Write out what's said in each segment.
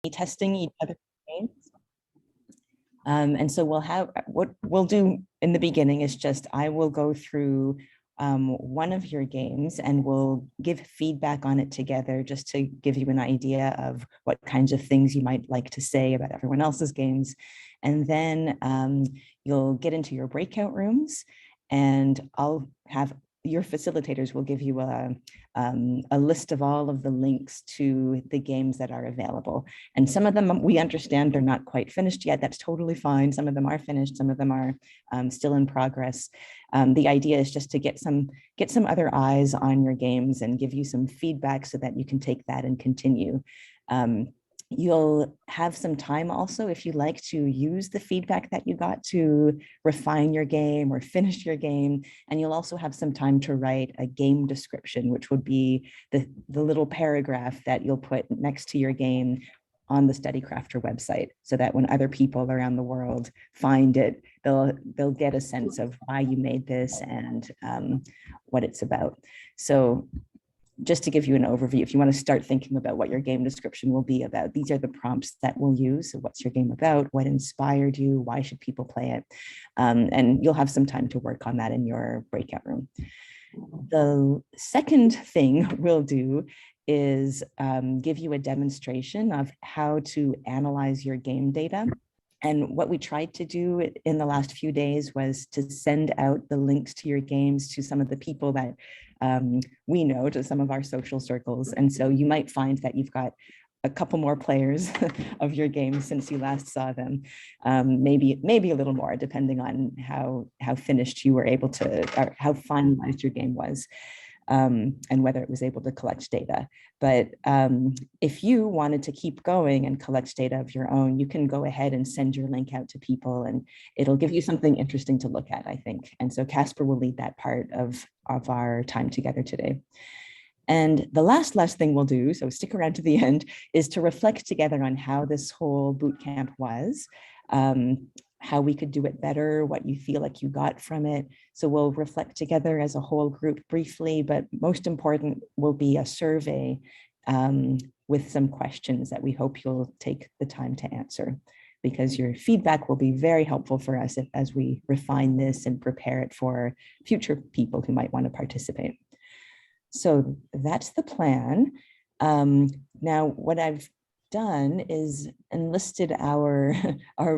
testing each other's games. And so we'll have, what we'll do in the beginning is just, I will go through one of your games and we'll give feedback on it together just to give you an idea of what kinds of things you might like to say about everyone else's games. And then you'll get into your breakout rooms and I'll have your facilitators will give you a list of all of the links to the games that are available. And some of them, we understand they're not quite finished yet. That's totally fine. Some of them are finished. Some of them are still in progress. The idea is just to get some other eyes on your games and give you some feedback so that you can take that and continue. You'll have some time also, if you like, to use the feedback that you got to refine your game or finish your game. And you'll also have some time to write a game description, which would be the little paragraph that you'll put next to your game on the StudyCrafter website, so that when other people around the world find it, they'll get a sense of why you made this and what it's about. So just to give you an overview, if you want to start thinking about what your game description will be about, these are the prompts that we'll use. So what's your game about? What inspired you? Why should people play it? And you'll have some time to work on that in your breakout room. The second thing we'll do is give you a demonstration of how to analyze your game data. And what we tried to do in the last few days was to send out the links to your games to some of the people that we know, to some of our social circles. And so you might find that you've got a couple more players of your games since you last saw them, maybe a little more, depending on how finished you were able to, or how finalized your game was. And whether it was able to collect data. But if you wanted to keep going and collect data of your own, you can go ahead and send your link out to people and it'll give you something interesting to look at, I think. And so Casper will lead that part of our time together today. And the last thing we'll do, so stick around to the end, is to reflect together on how this whole boot camp was, how we could do it better, what you feel like you got from it. So we'll reflect together as a whole group briefly, but most important will be a survey with some questions that we hope you'll take the time to answer, because your feedback will be very helpful for us as we refine this and prepare it for future people who might want to participate. So that's the plan. Now, what I've done is enlisted our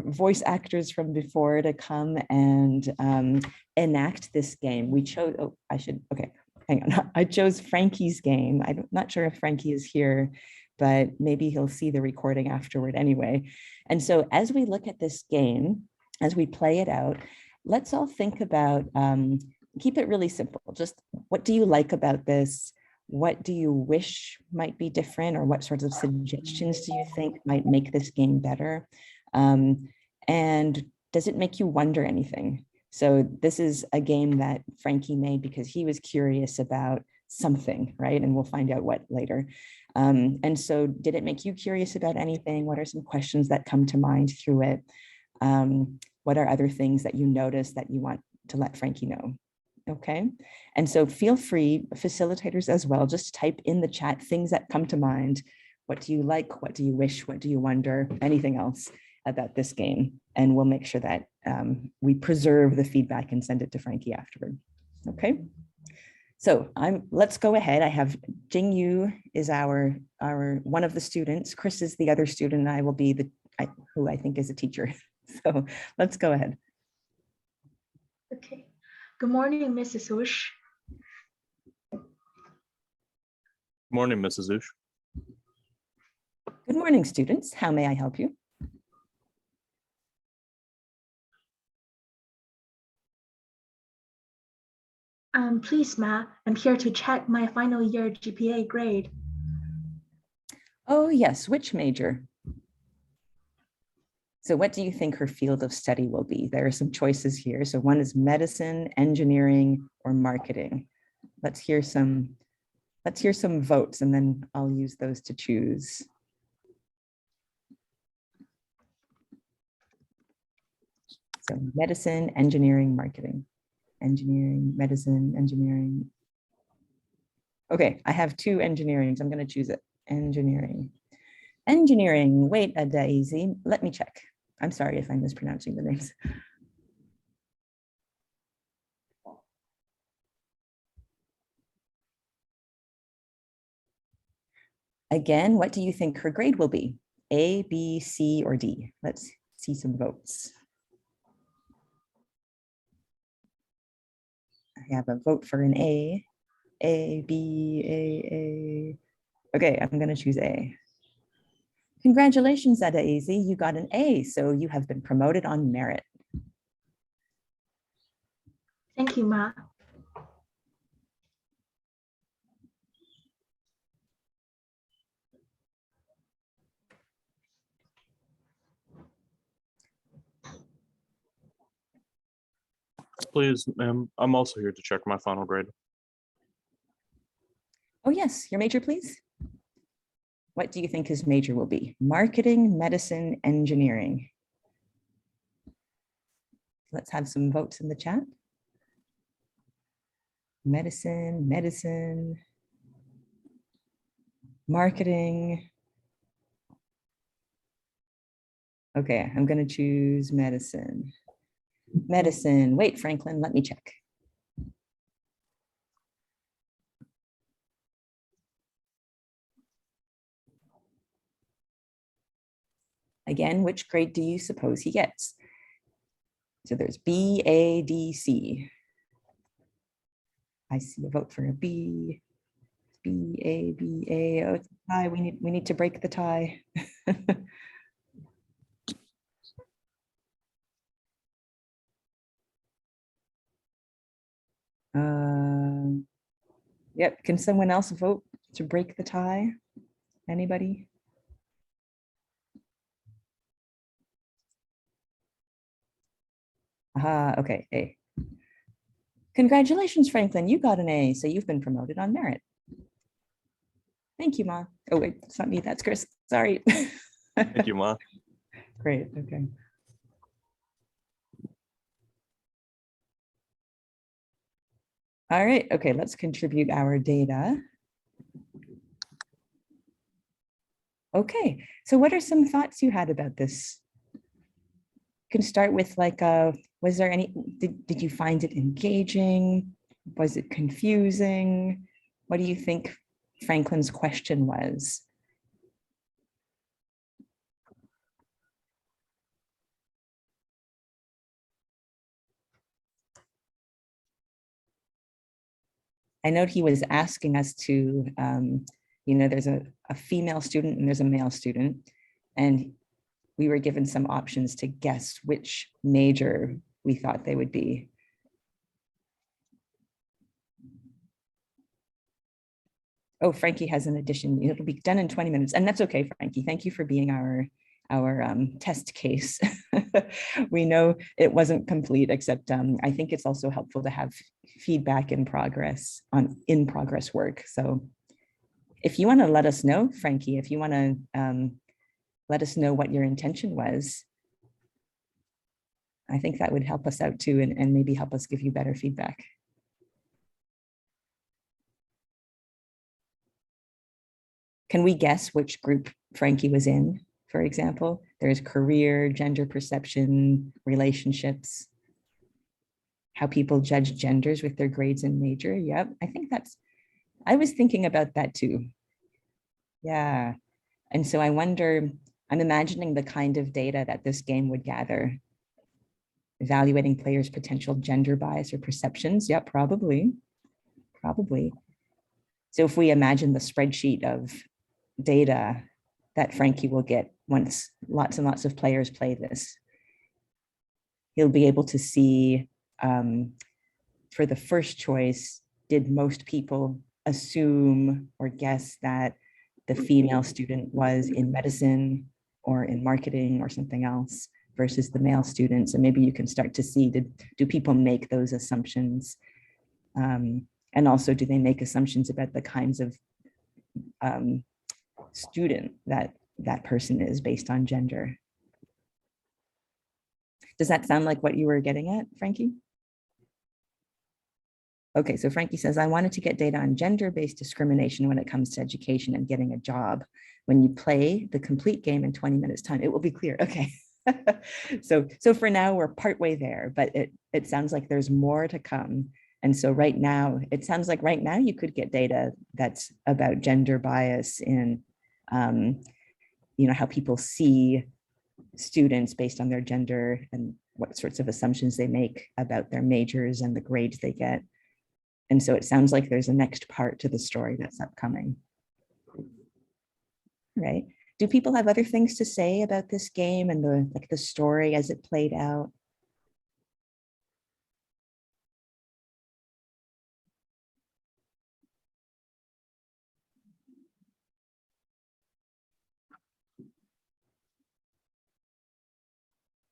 voice actors from before to come and enact this game. We chose, hang on. I chose Frankie's game. I'm not sure if Frankie is here, but maybe he'll see the recording afterward anyway. And so as we look at this game, as we play it out, let's all think about, keep it really simple. Just what do you like about this? What do you wish might be different, or what sorts of suggestions do you think might make this game better? And does it make you wonder anything? So this is a game that Frankie made because he was curious about something, right? And we'll find out what later. And so did it make you curious about anything? What are some questions that come to mind through it? What are other things that you notice that you want to let Frankie know? Okay, and so feel free, facilitators as well, just type in the chat things that come to mind. What do you like? What do you wish? What do you wonder? Anything else about this game? And we'll make sure that we preserve the feedback and send it to Frankie afterward. Okay, so let's go ahead. I have Jing Yu is our one of the students. Chris is the other student. And I will be who I think is a teacher. So let's go ahead. Okay. Good morning, Mrs. Ush. Good morning, Mrs. Ush. Good morning, students. How may I help you? Please, Ma, I'm here to check my final year GPA grade. Oh, yes. Which major? So what do you think her field of study will be? There are some choices here. So one is medicine, engineering, or marketing. Let's hear some votes, and then I'll use those to choose. So medicine, engineering, marketing. Engineering, medicine, engineering. Okay, I have two engineerings. I'm going to choose it. Engineering. Engineering, wait a daisy, let me check. I'm sorry if I'm mispronouncing the names. Again, what do you think her grade will be? A, B, C, or D? Let's see some votes. I have a vote for an A, B, A. Okay, I'm gonna choose A. Congratulations, Adaezi, you got an A, so you have been promoted on merit. Thank you, Ma. Please, ma'am, I'm also here to check my final grade. Oh yes, your major, please. What do you think his major will be? Marketing, medicine, engineering. Let's have some votes in the chat. Medicine, marketing. Okay, I'm gonna choose medicine. Medicine, wait, Franklin, let me check. Again, which grade do you suppose he gets? So there's B, A, D, C. I see a vote for a B. B, A. Oh, it's a tie. We need to break the tie. Yep. Can someone else vote to break the tie? Anybody? Okay. A. Congratulations, Franklin. You got an A, so you've been promoted on merit. Thank you, Ma. Oh, wait, it's not me. That's Chris. Sorry. Thank you, Ma. Great. Okay. All right. Okay, let's contribute our data. Okay, so what are some thoughts you had about this? You can start with like, was there any, did you find it engaging? Was it confusing? What do you think Franklin's question was? I know he was asking us to, there's a female student and there's a male student, and we were given some options to guess which major we thought they would be. Oh, Frankie has an addition. It'll be done in 20 minutes, and that's okay, Frankie. Thank you for being our test case. We know it wasn't complete, except I think it's also helpful to have feedback in progress on in-progress work. So if you want to let us know, Frankie, if you want to let us know what your intention was, I think that would help us out too, and maybe help us give you better feedback. Can we guess which group Frankie was in? For example, there's career, gender perception, relationships, how people judge genders with their grades and major. Yep, I was thinking about that too. Yeah, and so I wonder, I'm imagining the kind of data that this game would gather. Evaluating players' potential gender bias or perceptions. Yep, probably. So if we imagine the spreadsheet of data that Frankie will get once lots and lots of players play this, he'll be able to see for the first choice, did most people assume or guess that the female student was in medicine or in marketing or something else versus the male students? And maybe you can start to see, do people make those assumptions? And also, do they make assumptions about the kinds of student that person is based on gender? Does that sound like what you were getting at, Frankie? Okay, so Frankie says, I wanted to get data on gender-based discrimination when it comes to education and getting a job. When you play the complete game in 20 minutes time, it will be clear. Okay. So for now, we're partway there, but it sounds like there's more to come. And so right now, it sounds like right now you could get data that's about gender bias in, how people see students based on their gender and what sorts of assumptions they make about their majors and the grades they get. And so it sounds like there's a next part to the story that's upcoming. Right? Do people have other things to say about this game and the story as it played out?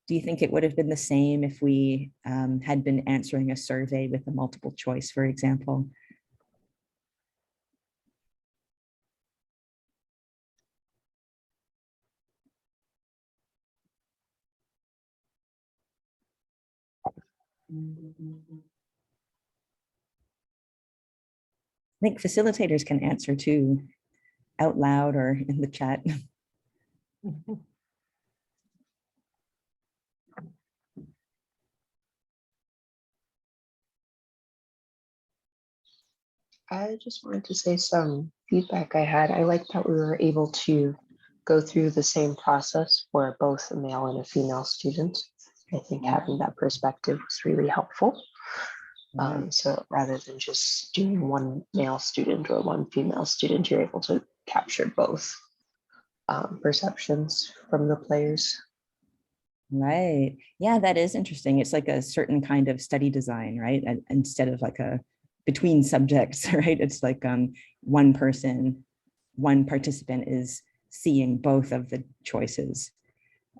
Do you think it would have been the same if we had been answering a survey with a multiple choice, for example? I think facilitators can answer too, out loud or in the chat. I just wanted to say some feedback I had. I liked that we were able to go through the same process for both a male and a female student. I think having that perspective was really helpful. So rather than just doing one male student or one female student, you're able to capture both perceptions from the players. Right. Yeah, that is interesting. It's like a certain kind of study design, right? And instead of like a between subjects, right? It's like one participant is seeing both of the choices.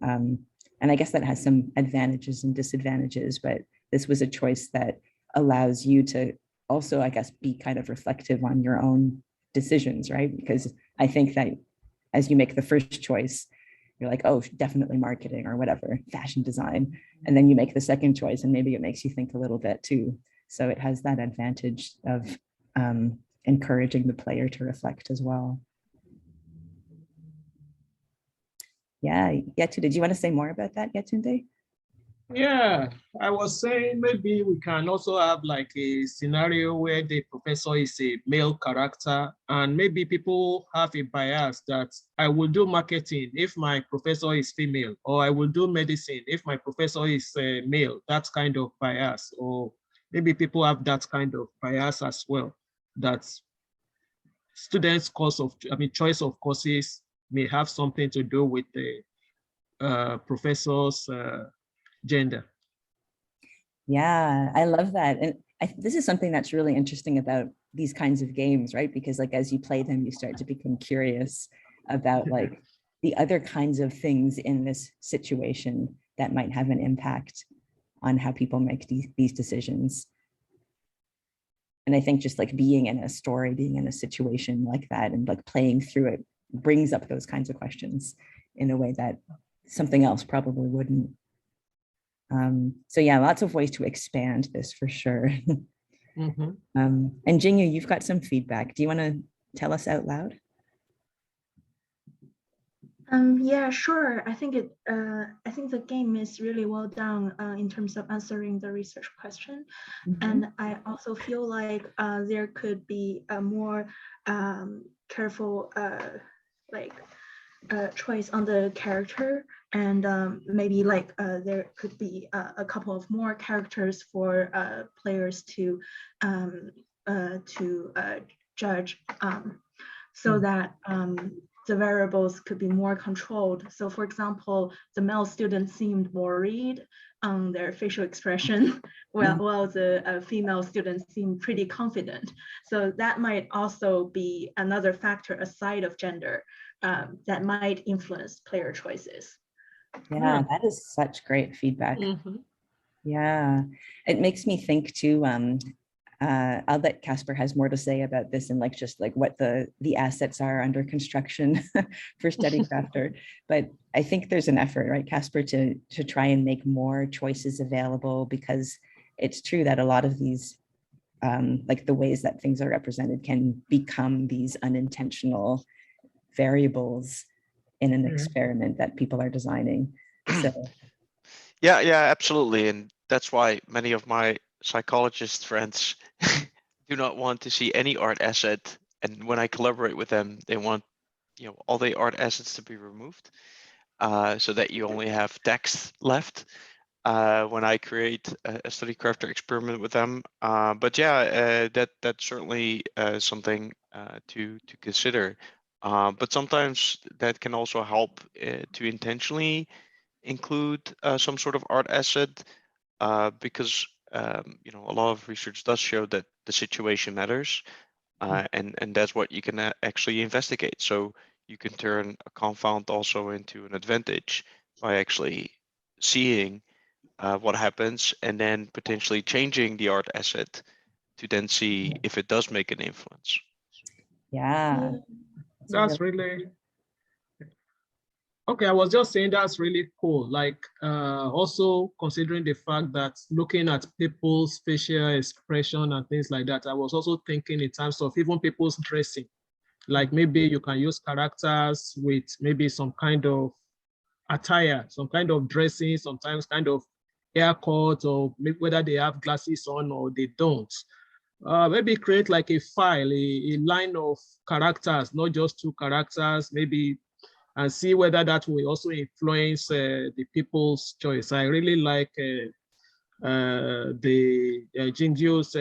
And I guess that has some advantages and disadvantages, but this was a choice that allows you to also, I guess, be kind of reflective on your own decisions, right? Because I think that as you make the first choice, you're like, oh, definitely marketing or whatever, fashion design. And then you make the second choice and maybe it makes you think a little bit too. So it has that advantage of encouraging the player to reflect as well. Yeah, Yetu, did you want to say more about that, Yetunde? Yeah, I was saying maybe we can also have like a scenario where the professor is a male character and maybe people have a bias that I will do marketing if my professor is female, or I will do medicine if my professor is male, that kind of bias. Or maybe people have that kind of bias as well, that students' choice of courses may have something to do with the professor's gender. Yeah, I love that. And this is something that's really interesting about these kinds of games, right? Because like as you play them, you start to become curious about like the other kinds of things in this situation that might have an impact on how people make these decisions. And I think just like being in a story, being in a situation like that and like playing through it brings up those kinds of questions in a way that something else probably wouldn't. So yeah, lots of ways to expand this for sure. Mm-hmm. And Jingyu, you've got some feedback. Do you want to tell us out loud? Yeah, sure. I think the game is really well done in terms of answering the research question. And I also feel like there could be a more careful choice on the character, and maybe like there could be a couple of more characters for players to judge, so that the variables could be more controlled. So for example, the male student seemed worried on their facial expression, while the female students seemed pretty confident. So that might also be another factor aside of gender that might influence player choices. Yeah, that is such great feedback. Mm-hmm. Yeah, it makes me think too. I'll bet Casper has more to say about this and like just like what the assets are under construction for Study Crafter. But I think there's an effort, right, Casper, to try and make more choices available, because it's true that a lot of these like the ways that things are represented can become these unintentional variables in an experiment that people are designing. So Yeah, absolutely. And that's why many of my psychologist friends do not want to see any art asset. And when I collaborate with them, they want, all the art assets to be removed, so that you only have text left when I create a study crafter experiment with them. But yeah, that's certainly something to consider. But sometimes that can also help to intentionally include some sort of art asset, because a lot of research does show that the situation matters, and that's what you can actually investigate. So you can turn a confound also into an advantage by actually seeing what happens and then potentially changing the art asset to then see if it does make an influence. yeah, That's really okay. I was just saying that's really cool. Like also considering the fact that looking at people's facial expression and things like that, I was also thinking in terms of even people's dressing. Like maybe you can use characters with maybe some kind of attire, some kind of dressing, sometimes kind of haircut, or maybe whether they have glasses on or they don't. Maybe create like a file, a line of characters, not just 2 characters, maybe, and see whether that will also influence the people's choice. I really like the Jingyo's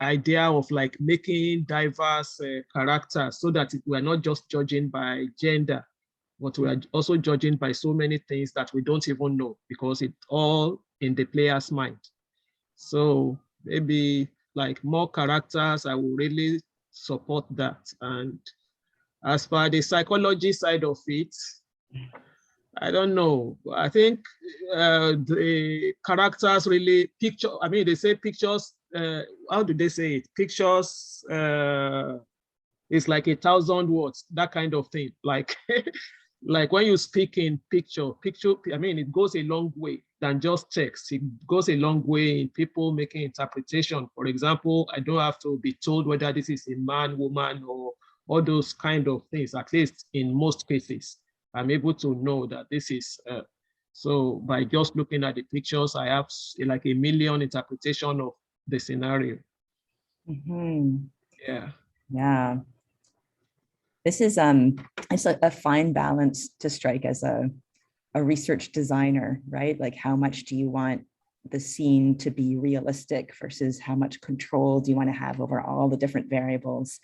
idea of like making diverse characters, so that we're not just judging by gender, but we are also judging by so many things that we don't even know, because it's all in the player's mind. So maybe like more characters, I will really support that. And as for the psychology side of it, I don't know. I think the characters really picture, I mean, they say pictures, how do they say it? Pictures, it's like 1,000 words, that kind of thing. Like, like when you speak in picture, I mean, it goes a long way than just text. It goes a long way in people making interpretation. For example, I don't have to be told whether this is a man, woman, or all those kind of things, at least in most cases. I'm able to know that this is, so by just looking at the pictures, I have like a million interpretation of the scenario. Yeah. Yeah. This is it's a fine balance to strike as a research designer, right? Like how much do you want the scene to be realistic versus how much control do you want to have over all the different variables?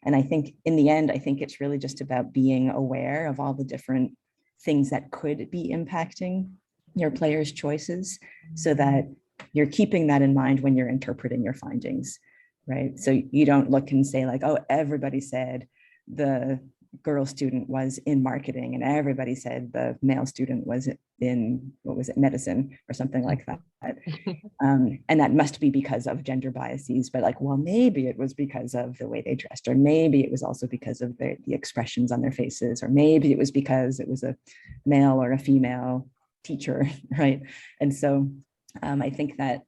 And I think in the end, I think it's really just about being aware of all the different things that could be impacting your players' choices, so that you're keeping that in mind when you're interpreting your findings, right? So you don't look and say like, oh, everybody said the girl student was in marketing and everybody said the male student was in, what was it, medicine or something like that. And that must be because of gender biases, but like, well, maybe it was because of the way they dressed, or maybe it was also because of the expressions on their faces, or maybe it was because it was a male or a female teacher, right? And so I think that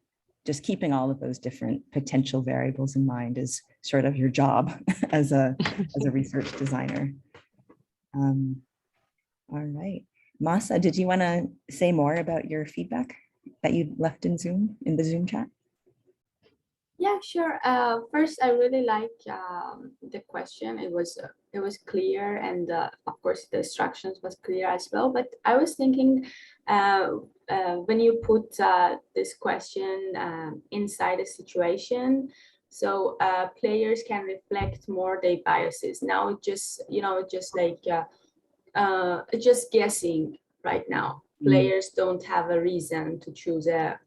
just keeping all of those different potential variables in mind is sort of your job as a research designer. All right, Masa, did you want to say more about your feedback that you left in the Zoom chat? Yeah, sure. First, I really like the question. It was clear, and of course the instructions was clear as well. But I was thinking, when you put this question inside a situation, so players can reflect more their biases. Now it just just guessing right now. Players don't have a reason to choose a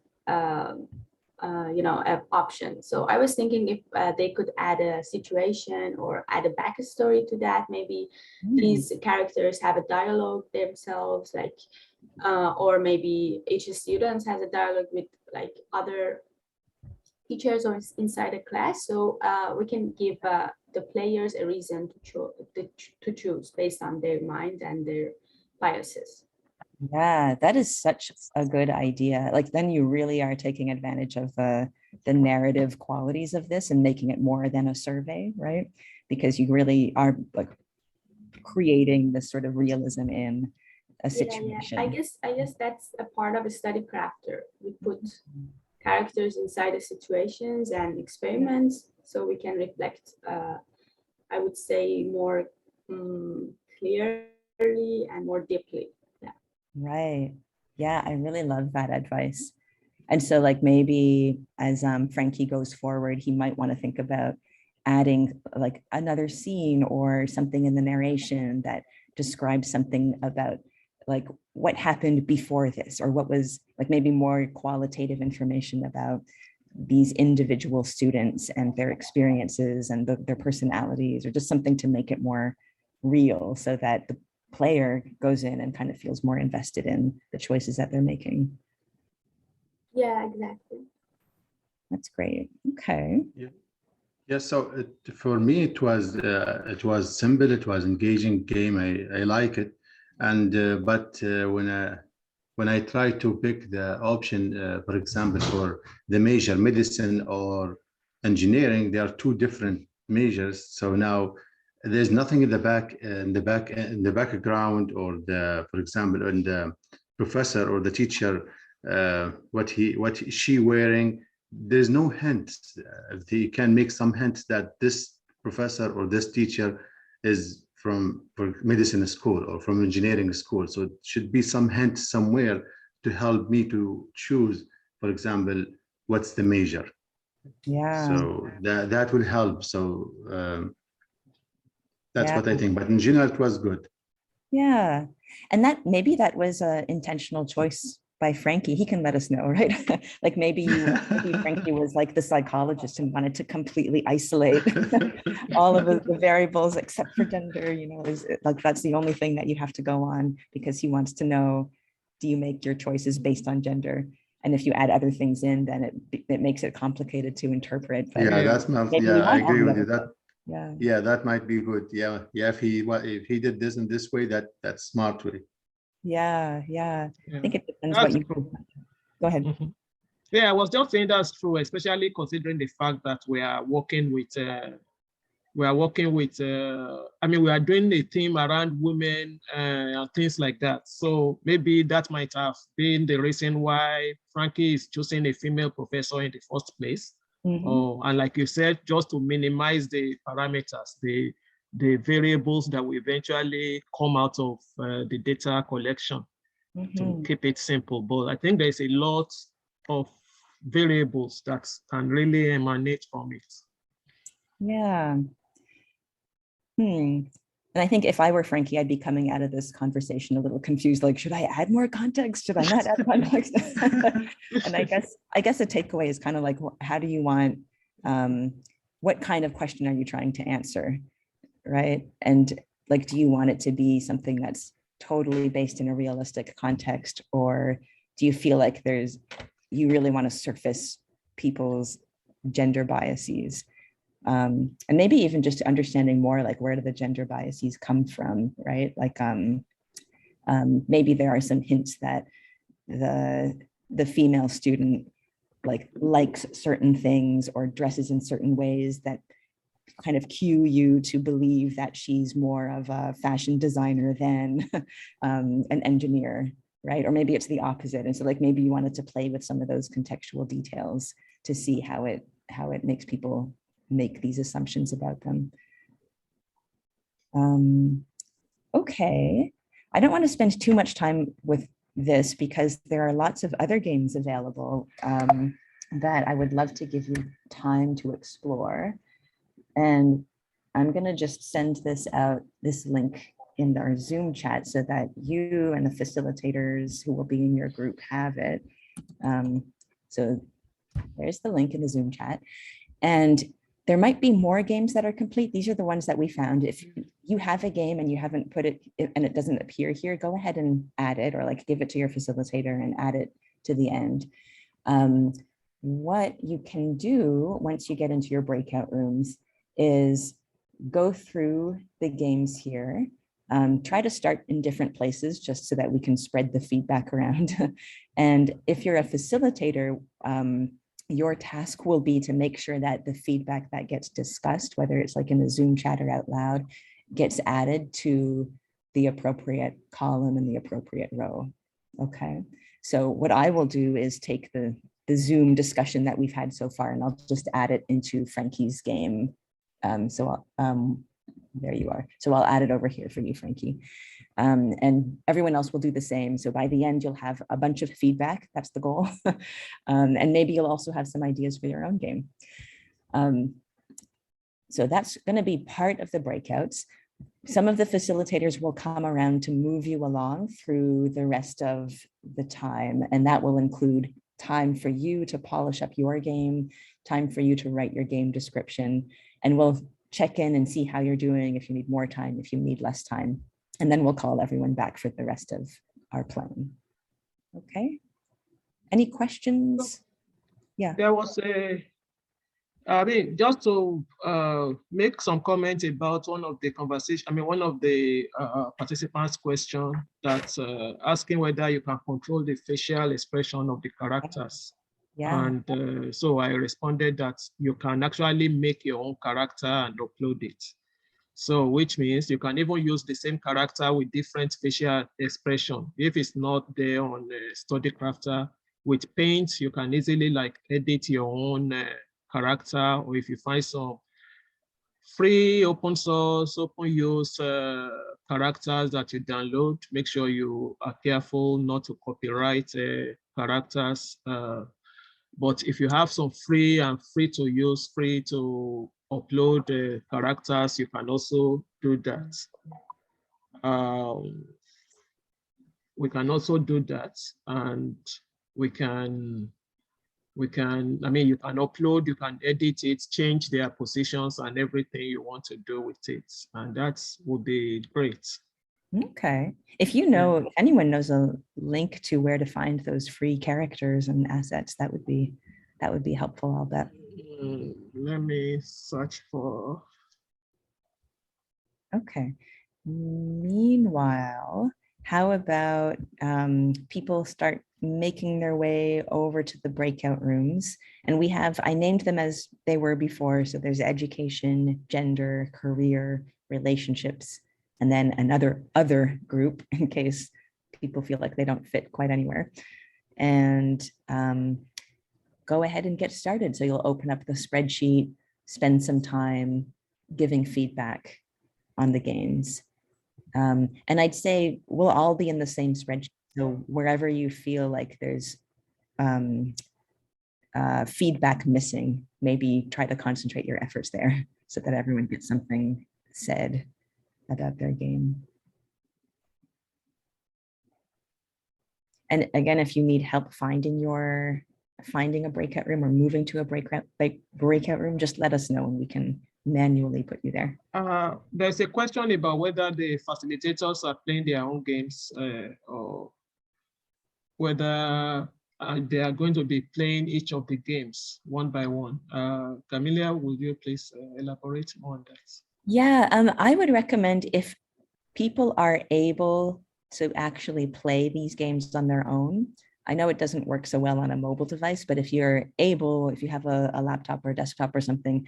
option. So I was thinking if they could add a situation or add a backstory to that. Maybe these characters have a dialogue themselves, like, or maybe each student has a dialogue with like other teachers or inside a class. So we can give the players a reason to choose based on their mind and their biases. Yeah, that is such a good idea. Like then you really are taking advantage of the narrative qualities of this and making it more than a survey, right? Because you really are like creating this sort of realism in a situation. I guess that's a part of a study crafter. We put characters inside the situations and experiments so we can reflect, I would say, more clearly and more deeply. Yeah. Right. Yeah, I really love that advice. And so like maybe as Frankie goes forward, he might want to think about adding like another scene or something in the narration that describes something about like what happened before this, or what was like maybe more qualitative information about these individual students and their experiences and their personalities, or just something to make it more real so that the player goes in and kind of feels more invested in the choices that they're making. Yeah, exactly. That's great. Okay. Yeah, so for me it was simple, it was engaging game. I like it, and but when I try to pick the option, for example, for the major medicine or engineering, there are two different majors. So now there's nothing in the background, or the, for example, in the professor or the teacher, what is she wearing. There's no hint. They can make some hints that this professor or this teacher is from medicine school or from engineering school. So it should be some hint somewhere to help me to choose, for example, what's the major. Yeah. So that will help. So that's Yeah. what I think. But in general, it was good. Yeah. And that maybe that was an intentional choice by Frankie. He can let us know, right? Like maybe Frankie was like the psychologist and wanted to completely isolate all of the variables except for gender, you know, is like that's the only thing that you have to go on, because he wants to know, do you make your choices based on gender? And if you add other things in, then it makes it complicated to interpret. But Yeah, that's my, I agree with you. That yeah, that might be good. Yeah, if he did this in this way, that's smart way. Yeah. I think it depends what you do. Go ahead. Yeah, I was just saying that's true, especially considering the fact that we are working with we are doing a theme around women and things like that. So maybe that might have been the reason why Frankie is choosing a female professor in the first place. And like you said, just to minimize the parameters, the variables that will eventually come out of the data collection, to keep it simple. But I think there's a lot of variables that can really emanate from it. Yeah. And I think if I were Frankie, I'd be coming out of this conversation a little confused, like, should I add more context? Should I not add context? And I guess a takeaway is kind of like, how do you want, what kind of question are you trying to answer, right? And like, do you want it to be something that's totally based in a realistic context, or do you feel like you really want to surface people's gender biases? And maybe even just understanding more like, where do the gender biases come from, right? Like maybe there are some hints that the female student likes certain things or dresses in certain ways that kind of cue you to believe that she's more of a fashion designer than an engineer, right? Or maybe it's the opposite. And so like maybe you wanted to play with some of those contextual details to see how it makes people make these assumptions about them. Okay, I don't want to spend too much time with this because there are lots of other games available that I would love to give you time to explore. And I'm going to just send this link in our Zoom chat so that you and the facilitators who will be in your group have it. So there's the link in the Zoom chat. And there might be more games that are complete. These are the ones that we found. If you have a game and you haven't put it and it doesn't appear here, go ahead and add it, or like give it to your facilitator and add it to the end. What you can do once you get into your breakout rooms is go through the games here Try to start in different places just so that we can spread the feedback around. And if you're a facilitator, your task will be to make sure that the feedback that gets discussed, whether it's like in a Zoom chat or out loud, gets added to the appropriate column and the appropriate row. Okay, so what I will do is take the Zoom discussion that we've had so far, and I'll just add it into Frankie's game. There you are. So I'll add it over here for you, Frankie. And everyone else will do the same. So by the end, you'll have a bunch of feedback. That's the goal. And maybe you'll also have some ideas for your own game. So that's going to be part of the breakouts. Some of the facilitators will come around to move you along through the rest of the time. And that will include time for you to polish up your game, time for you to write your game description. And we'll check in and see how you're doing, if you need more time, if you need less time. And then we'll call everyone back for the rest of our plan. Okay. Any questions? Yeah. There was just to make some comment about one of the one of the participants' question that's asking whether you can control the facial expression of the characters. Yeah. And so I responded that you can actually make your own character and upload it. So which means you can even use the same character with different facial expression. If it's not there on Study Crafter, with Paint, you can easily like edit your own character, or if you find some free open source, open use characters that you download, make sure you are careful not to copyright characters. But if you have some free and free to use, free to upload characters, you can also do that. We can also do that, and you can upload, you can edit it, change their positions and everything you want to do with it. And that would be great. Okay. If you know, if anyone knows a link to where to find those free characters and assets, that would be helpful, I'll bet. Let me search for. Okay. Meanwhile, how about people start making their way over to the breakout rooms? And I named them as they were before. So there's education, gender, career, relationships, and then another other group in case people feel like they don't fit quite anywhere. And go ahead and get started. So you'll open up the spreadsheet, spend some time giving feedback on the games. And I'd say we'll all be in the same spreadsheet. So wherever you feel like there's feedback missing, maybe try to concentrate your efforts there so that everyone gets something said about their game. And again, if you need help finding a breakout room or moving to a breakout room, just let us know and we can manually put you there. There's a question about whether the facilitators are playing their own games or whether they are going to be playing each of the games one by one. Camilla, would you please elaborate more on that? Yeah, I would recommend if people are able to actually play these games on their own. I know it doesn't work so well on a mobile device, but if you're able, if you have a laptop or a desktop or something,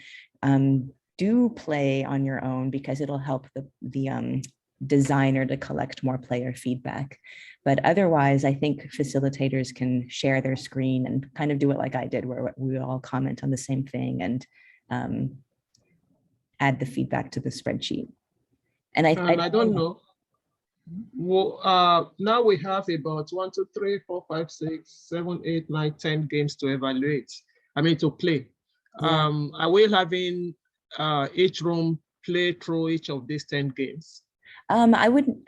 do play on your own because it'll help the designer to collect more player feedback. But otherwise, I think facilitators can share their screen and kind of do it like I did, where we all comment on the same thing and add the feedback to the spreadsheet. And I don't know. Well, now we have about 1, 2, 3, 4, 5, 6, 7, 8, 9, 10 games to evaluate. To play. Yeah. Are we having each room play through each of these 10 games? I wouldn't.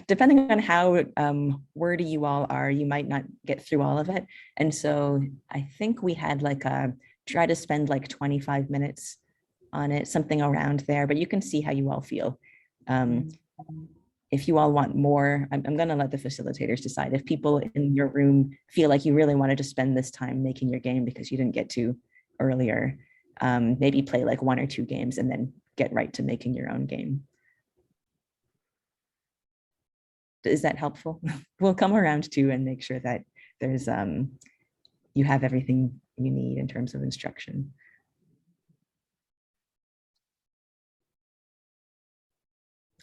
Depending on how wordy you all are, you might not get through all of it. And so I think we had try to spend 25 minutes on it, something around there, but you can see how you all feel. If you all want more, I'm going to let the facilitators decide. If people in your room feel like you really wanted to spend this time making your game because you didn't get to earlier, maybe play 1 or 2 games and then get right to making your own game. Is that helpful? We'll come around to and make sure that there's you have everything you need in terms of instruction.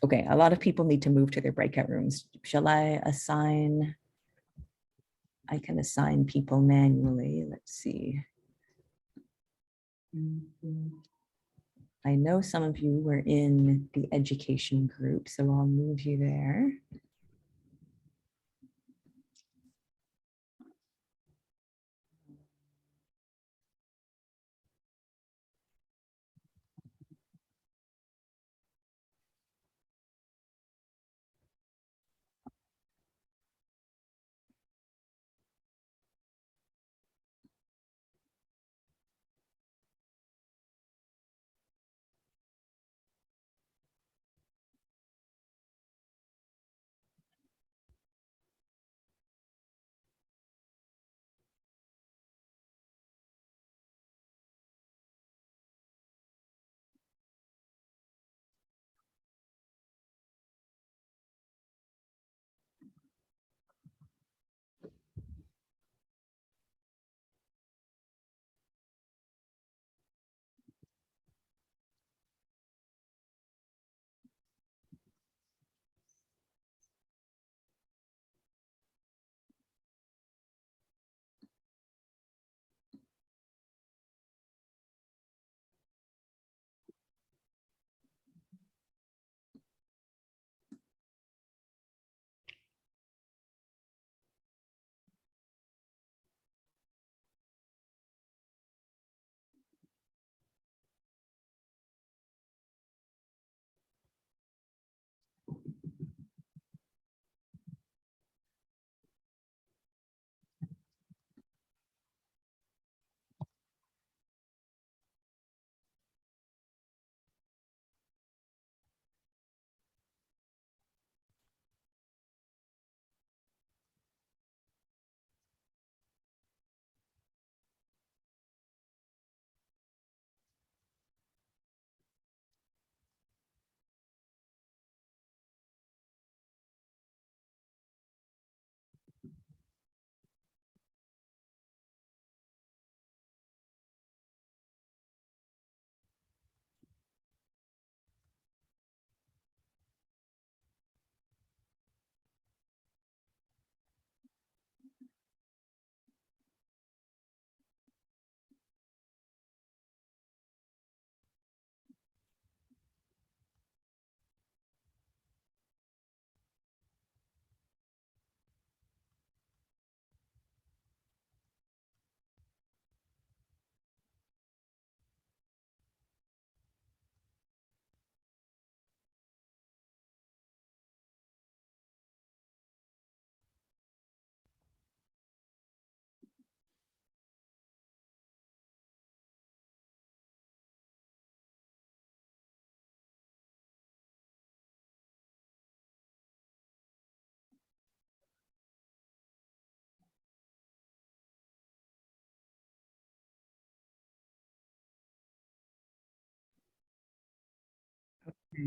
Okay, a lot of people need to move to their breakout rooms. Shall I assign? I can assign people manually. Let's see. I know some of you were in the education group, so I'll move you there.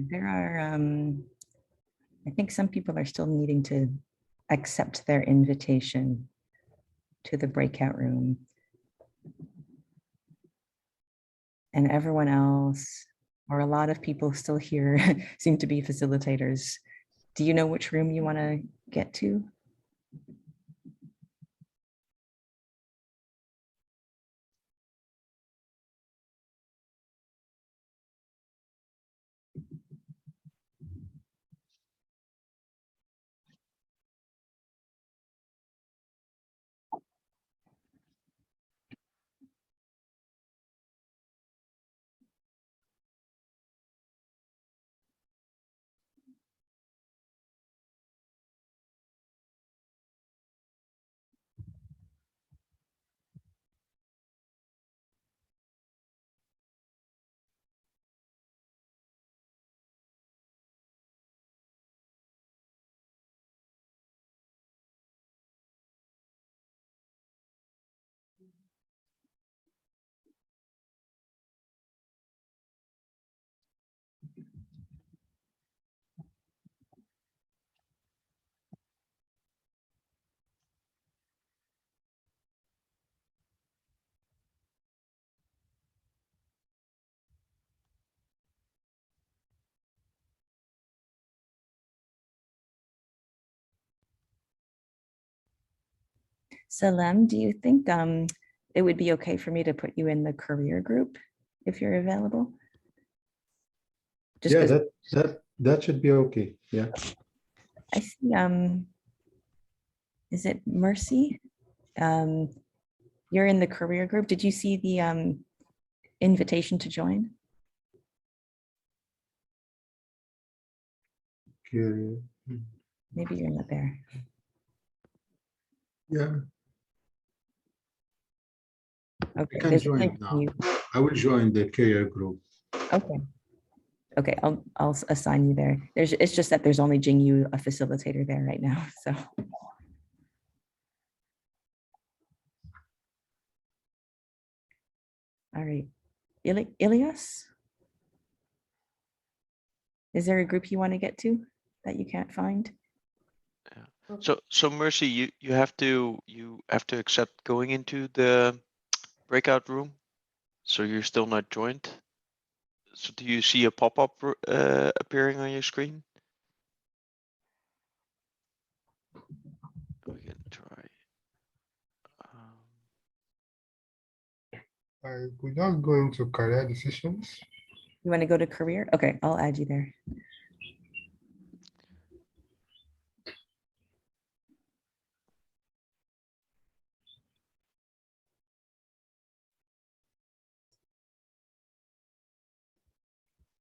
There are, I think some people are still needing to accept their invitation to the breakout room. And everyone else, or a lot of people still here seem to be facilitators. Do you know which room you want to get to? Salem, do you think it would be okay for me to put you in the career group if you're available? Just Yeah, 'cause that should be okay. Yeah. I see, is it Mercy? You're in the career group. Did you see the invitation to join? Okay. Maybe you're not there. Yeah, Okay, I can there's a join link now. you. I will join the career group. Okay. Okay, I'll assign you there. It's just that there's only Jingyu, a facilitator there right now, so. All right, Ilias? Is there a group you want to get to that you can't find? So Mercy, you have to accept going into the breakout room. So you're still not joined. So do you see a pop-up appearing on your screen? We can try. We just go into career decisions. You want to go to career? Okay, I'll add you there.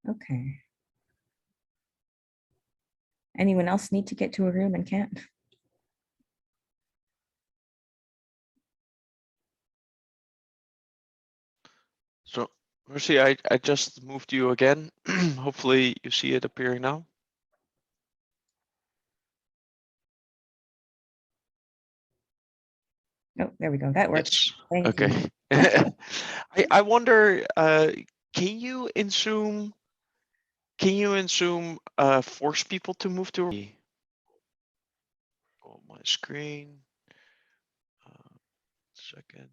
Okay. Anyone else need to get to a room and can't? So Mercy, I just moved you again. Hopefully you see it appearing now. Oh, there we go. That works. Yes. Thank Okay. you. I wonder, can you in Zoom force people to move to on my screen? Second.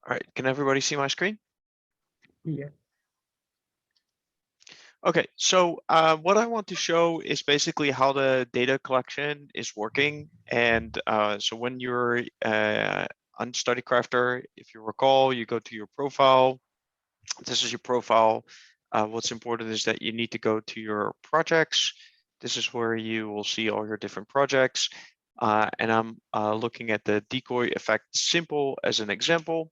All right, can everybody see my screen? Yeah. Okay, so what I want to show is basically how the data collection is working. And so when you're on Study Crafter, if you recall, you go to your profile. This is your profile. What's important is that you need to go to your projects. This is where you will see all your different projects. And I'm looking at the decoy effect simple as an example.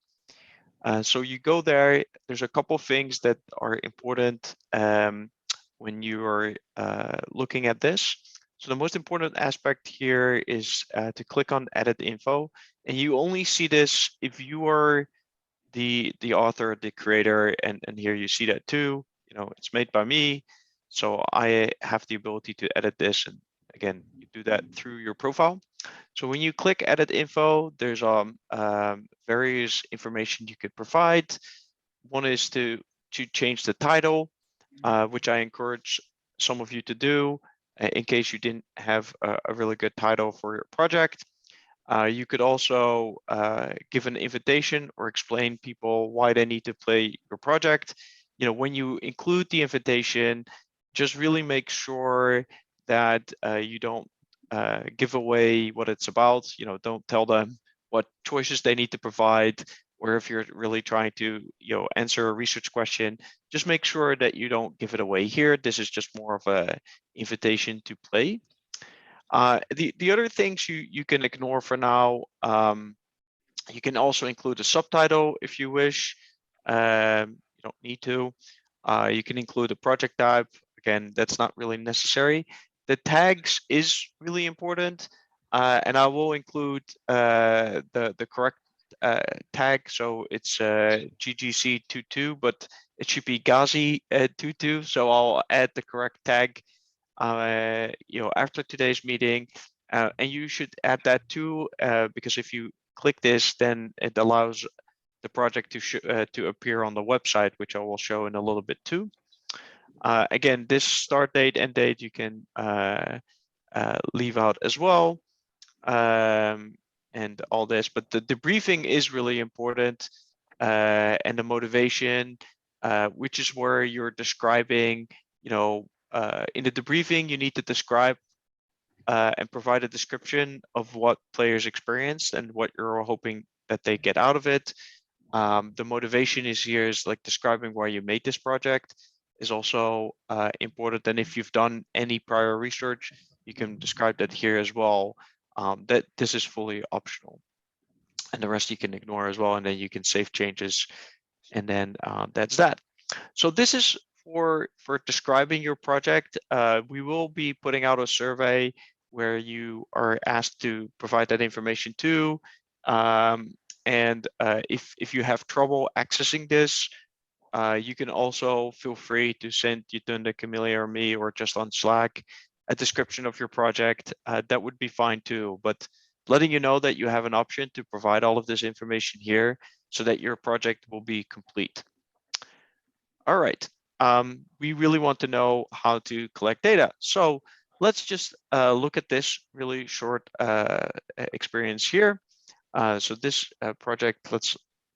So you go there, there's a couple things that are important when you are looking at this. So the most important aspect here is to click on edit info. And you only see this if you are the author, the creator, and here you see that too. You know, it's made by me. So I have the ability to edit this. And again, you do that through your profile. So when you click edit info, there's various information you could provide. One is to change the title, which I encourage some of you to do in case you didn't have a really good title for your project. You could also give an invitation or explain people why they need to play your project. You know, when you include the invitation, just really make sure that you don't give away what it's about. You know, don't tell them what choices they need to provide, or if you're really trying to, you know, answer a research question, just make sure that you don't give it away here. This is just more of a invitation to play. The other things you can ignore for now. You can also include a subtitle if you wish. You don't need to. You can include a project type. Again, that's not really necessary. The tags is really important, and I will include the correct tag. So it's GGC22, but it should be GaSI 22. So I'll add the correct tag you know, after today's meeting, and you should add that too, because if you click this, then it allows the project to appear on the website, which I will show in a little bit too. Again, this start date, end date, you can leave out as well. and all this, but the debriefing is really important, and the motivation, which is where you're describing, in the debriefing, you need to describe and provide a description of what players experienced and what you're hoping that they get out of it. The motivation is here is like describing why you made this project is also important. And if you've done any prior research, you can describe that here as well. That this is fully optional, and the rest you can ignore as well. And then you can save changes, and then that's that. So this is for describing your project. We will be putting out a survey where you are asked to provide that information too. And if you have trouble accessing this, you can also feel free to send Yutunda, Camelia, or me, or just on Slack, a description of your project. That would be fine too. But letting you know that you have an option to provide all of this information here so that your project will be complete. All right. We really want to know how to collect data. So let's just look at this really short experience here. So this project,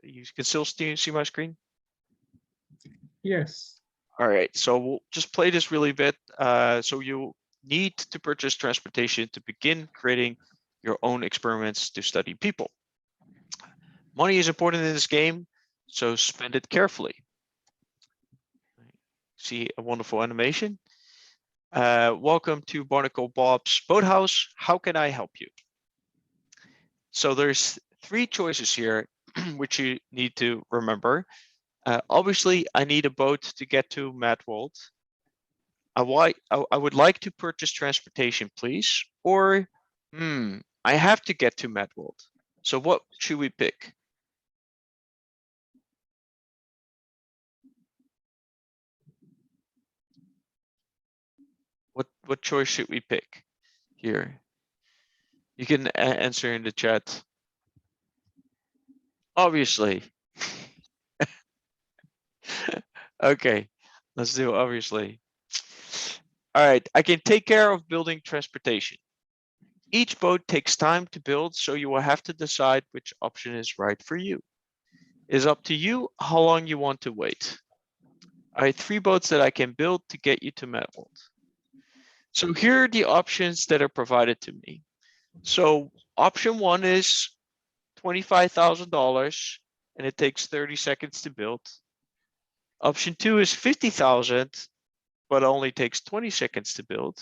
you can still see my screen? Yes. All right, so we'll just play this really bit. So you need to purchase transportation to begin creating your own experiments to study people. Money is important in this game, so spend it carefully. See a wonderful animation. Welcome to Barnacle Bob's Boathouse. How can I help you? So there's 3 choices here, which you need to remember. Obviously, I need a boat to get to Mad World. I would like to purchase transportation, please. Or, I have to get to Mad World. So what should we pick? What choice should we pick here? You can answer in the chat. Obviously. Okay, let's do obviously. All right, I can take care of building transportation. Each boat takes time to build, so you will have to decide which option is right for you. It's up to you how long you want to wait. I have 3 boats that I can build to get you to Mad World. So here are the options that are provided to me. So option 1 is $25,000 and it takes 30 seconds to build. Option 2 is $50,000, but only takes 20 seconds to build.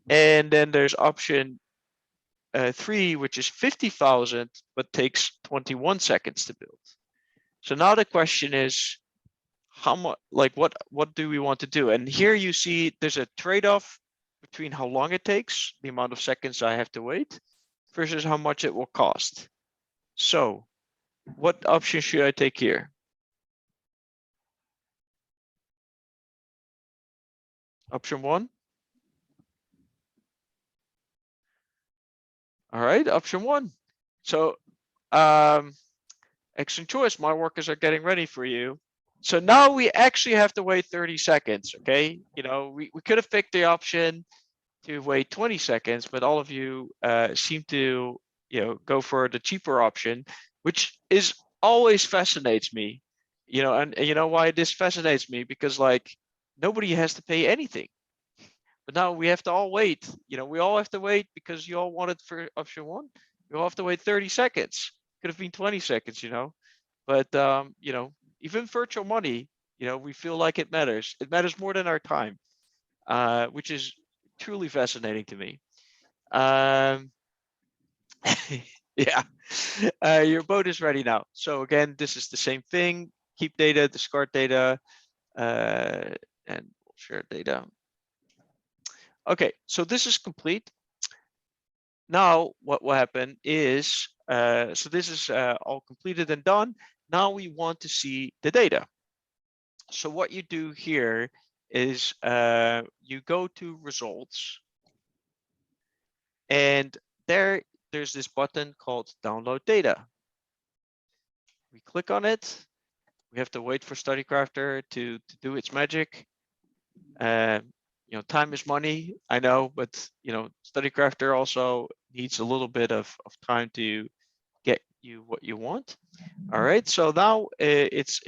And then there's option 3, which is 50,000, but takes 21 seconds to build. So now the question is, how much, like what do we want to do? And here you see there's a trade-off between how long it takes, the amount of seconds I have to wait, versus how much it will cost. So what option should I take here? Option 1. All right, option 1. So excellent choice. My workers are getting ready for you. So now we actually have to wait 30 seconds, okay? We could have picked the option to wait 20 seconds, but all of you seem to, go for the cheaper option, which is always fascinates me, and you know why this fascinates me? Because like nobody has to pay anything, but now we have to all wait. We all have to wait because you all wanted for option 1. You all have to wait 30 seconds. Could have been 20 seconds, but even virtual money, we feel like it matters. It matters more than our time, which is truly fascinating to me. Yeah, your boat is ready now. So again, this is the same thing. Keep data, discard data, and we'll share data. Okay, so this is complete. Now what will happen is, so this is all completed and done. Now we want to see the data. So what you do here is you go to results, and there's this button called download data. We click on it. We have to wait for StudyCrafter to do its magic. Time is money, I know, but StudyCrafter also needs a little bit of time to get you what you want. All right, so now it's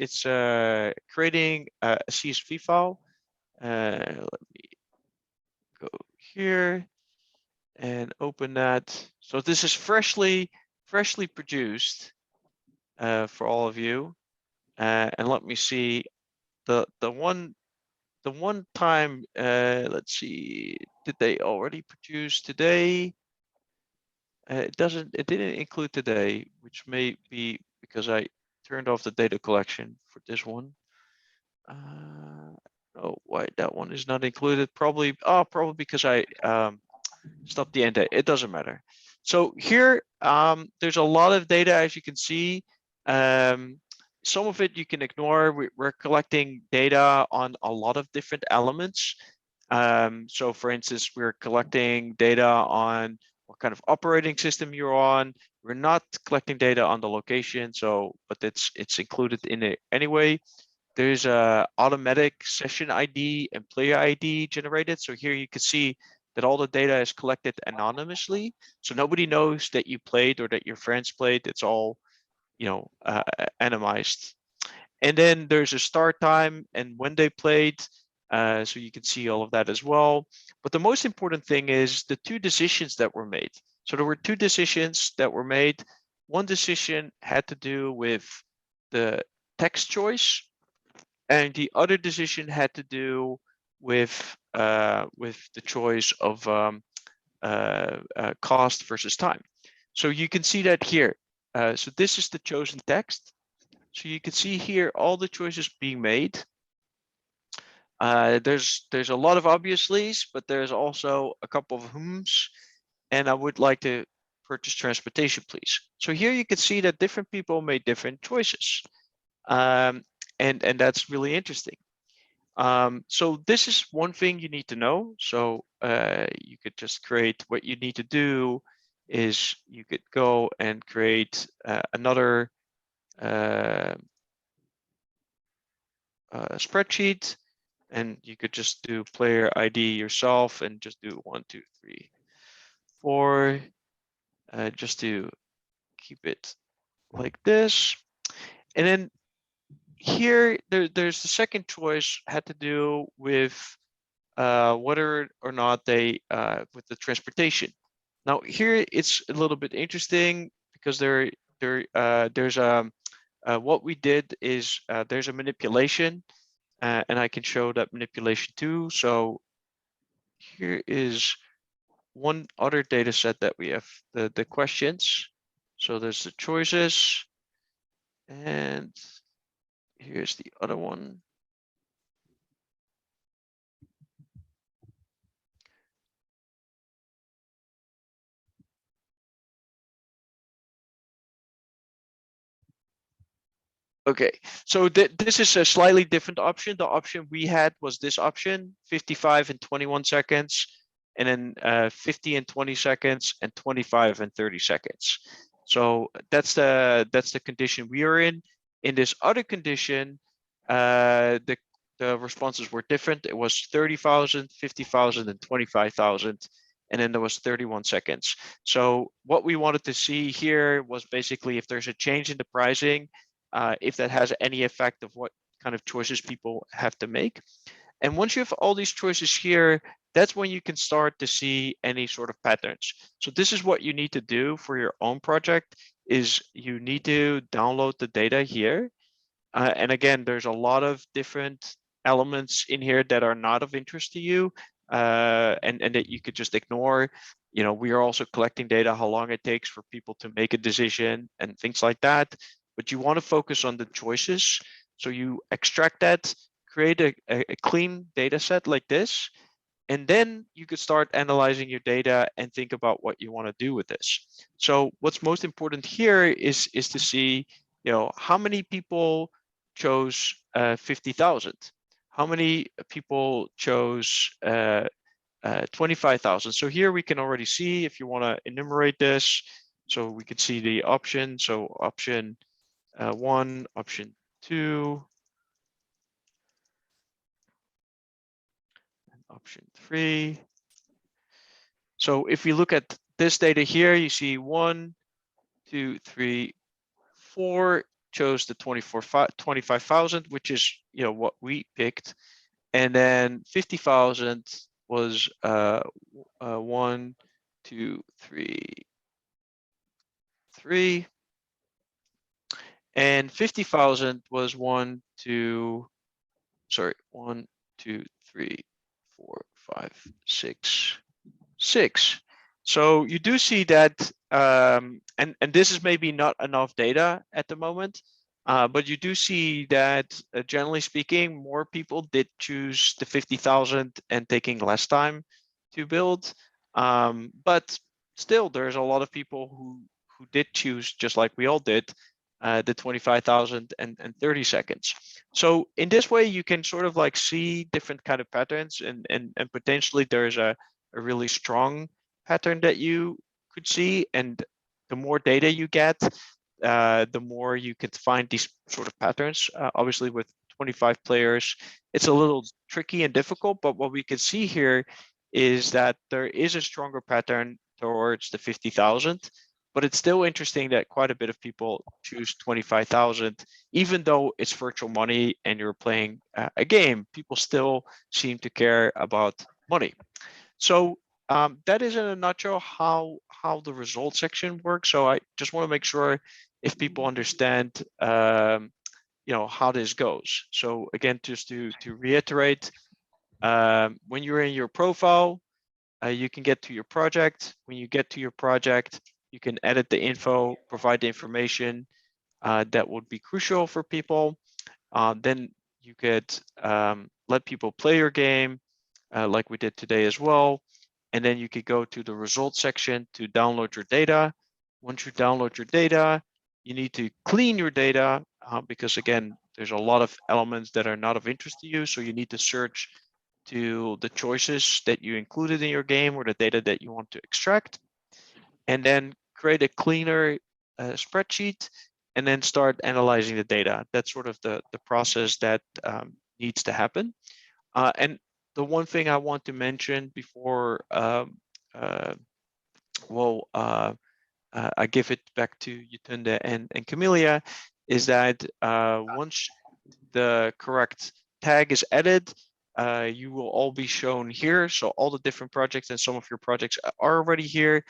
creating a CSV file. Let me go here and open that. So this is freshly produced for all of you. And let me see the one time. Let's see, did they already produce today? It didn't include today, which may be because I turned off the data collection for this one. Oh, why that one is not included? Probably because I stopped the end date. It doesn't matter. So here, there's a lot of data, as you can see. Some of it you can ignore. We're collecting data on a lot of different elements. So for instance, we're collecting data on what kind of operating system you're on. We're not collecting data on the location, but it's included in it anyway. There's a automatic session ID and player ID generated. So here you can see that all the data is collected anonymously. So nobody knows that you played or that your friends played. It's all, anonymized. And then there's a start time and when they played. So you can see all of that as well. But the most important thing is the two decisions that were made. So there were two decisions that were made. One decision had to do with the text choice, and the other decision had to do with the choice of cost versus time. So you can see that here. So this is the chosen text. So you can see here all the choices being made. There's a lot of obviously's, but there's also a couple of whoms. And I would like to purchase transportation, please. So here you can see that different people made different choices. And that's really interesting. So this is one thing you need to know. So you could just create, what you need to do is you could go and create another spreadsheet, and you could just do player ID yourself and just do 1, 2, 3, 4, just to keep it like this. And then here, there's the second choice had to do with whether or not they with the transportation. Now here it's a little bit interesting because there's what we did is there's a manipulation, and I can show that manipulation too. So here is one other data set that we have, the questions. So there's the choices, and here's the other one. Okay, so this is a slightly different option. The option we had was this option, 55 and 21 seconds, and then 50 and 20 seconds, and 25 and 30 seconds. So that's the condition we are in. In this other condition, the responses were different. It was 30,000, 50,000, and 25,000. And then there was 31 seconds. So what we wanted to see here was basically if there's a change in the pricing, if that has any effect of what kind of choices people have to make. And once you have all these choices here, that's when you can start to see any sort of patterns. So this is what you need to do for your own project, is you need to download the data here. And again, there's a lot of different elements in here that are not of interest to you, and that you could just ignore. We are also collecting data, how long it takes for people to make a decision and things like that. But you want to focus on the choices. So you extract that, create a clean data set like this, and then you could start analyzing your data and think about what you want to do with this. So what's most important here is to see, how many people chose 50,000, how many people chose 25,000. So here we can already see, if you want to enumerate this, so we can see the option. So option 1, option 2, and option 3. So if we look at this data here, you see 1, 2, 3, 4 chose the 25,000, which is what we picked, and then 50,000 was 1, 2, 3, 3, and 50,000 was 1, 2, 3, 4, 5, 6, 6. So you do see that, and this is maybe not enough data at the moment, but you do see that generally speaking, more people did choose the 50,000 and taking less time to build. But still, there's a lot of people who did choose, just like we all did, the 25,000 and 30 seconds. So in this way, you can sort of like see different kind of patterns, and potentially there's a really strong pattern that you could see. And the more data you get, the more you could find these sort of patterns. Obviously, with 25 players, it's a little tricky and difficult, but what we can see here is that there is a stronger pattern towards the 50,000. But it's still interesting that quite a bit of people choose 25,000, even though it's virtual money and you're playing a game. People still seem to care about money. So that is in a nutshell how the result section works. So I just want to make sure if people understand how this goes. So again, just to reiterate, when you're in your profile, you can get to your project. When you get to your project, you can edit the info, provide the information that would be crucial for people. Then you could let people play your game like we did today as well. And then you could go to the results section to download your data. Once you download your data, you need to clean your data because again, there's a lot of elements that are not of interest to you. So you need to search to the choices that you included in your game or the data that you want to extract, and then create a cleaner spreadsheet, and then start analyzing the data. That's sort of the process that needs to happen. And the one thing I want to mention before I give it back to Yetunde and Camelia is that once the correct tag is added, you will all be shown here. So all the different projects, and some of your projects are already here,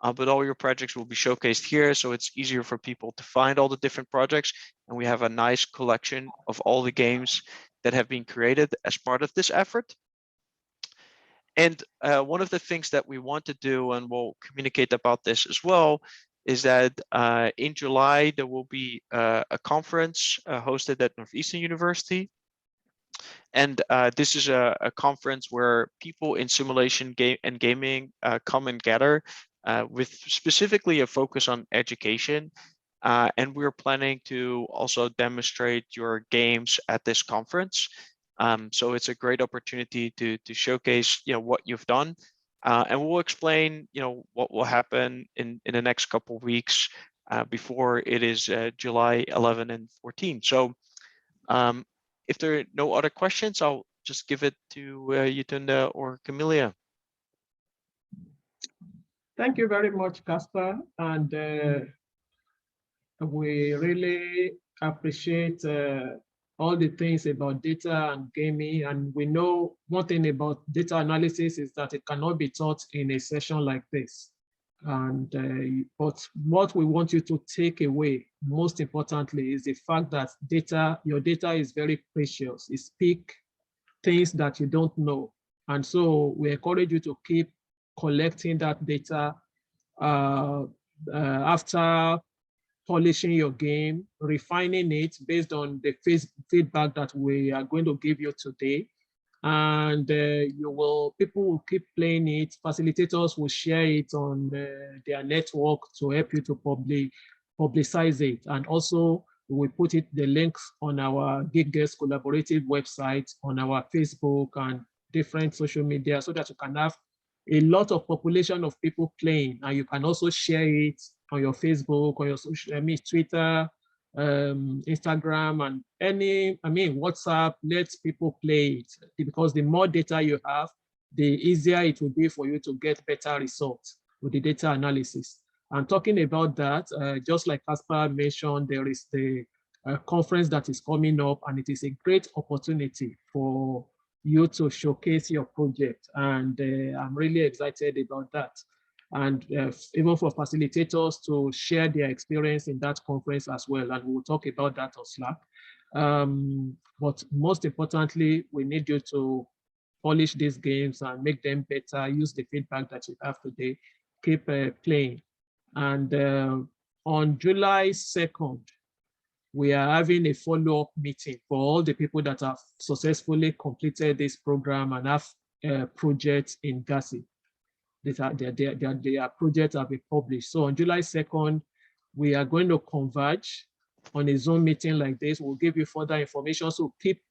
but all your projects will be showcased here. So it's easier for people to find all the different projects. And we have a nice collection of all the games that have been created as part of this effort. And one of the things that we want to do, and we'll communicate about this as well, is that in July, there will be a conference hosted at Northeastern University. And this is a conference where people in simulation and gaming come and gather with specifically a focus on education. And we're planning to also demonstrate your games at this conference. So it's a great opportunity to showcase what you've done. And we'll explain what will happen in the next couple of weeks before it is July 11 and 14. So if there are no other questions, I'll just give it to Yetunde or Camelia. Thank you very much, Casper. And we really appreciate all the things about data and gaming. And we know one thing about data analysis is that it cannot be taught in a session like this. And but what we want you to take away, most importantly, is the fact that your data is very precious. It speaks things that you don't know. And so we encourage you to keep collecting that data after polishing your game, refining it based on the feedback that we are going to give you today. And people will keep playing it. Facilitators will share it on their network to help you to publicize it. And also we put the links on our GaSI collaborative website, on our Facebook and different social media, so that you can have a lot of population of people playing, and you can also share it on your Facebook, or your social, Twitter, Instagram, and WhatsApp. Let people play it, because the more data you have, the easier it will be for you to get better results. with the data analysis. And talking about that, just like Caspar mentioned, there is the conference that is coming up, and it is a great opportunity for you to showcase your project. And I'm really excited about that. And even for facilitators to share their experience in that conference as well. And we'll talk about that on Slack. But most importantly, we need you to polish these games and make them better, use the feedback that you have today, keep playing. And on July 2nd, we are having a follow-up meeting for all the people that have successfully completed this program and have projects in GaSI. Their projects have been published. So on July 2nd, we are going to converge on a Zoom meeting like this. We'll give you further information. So keep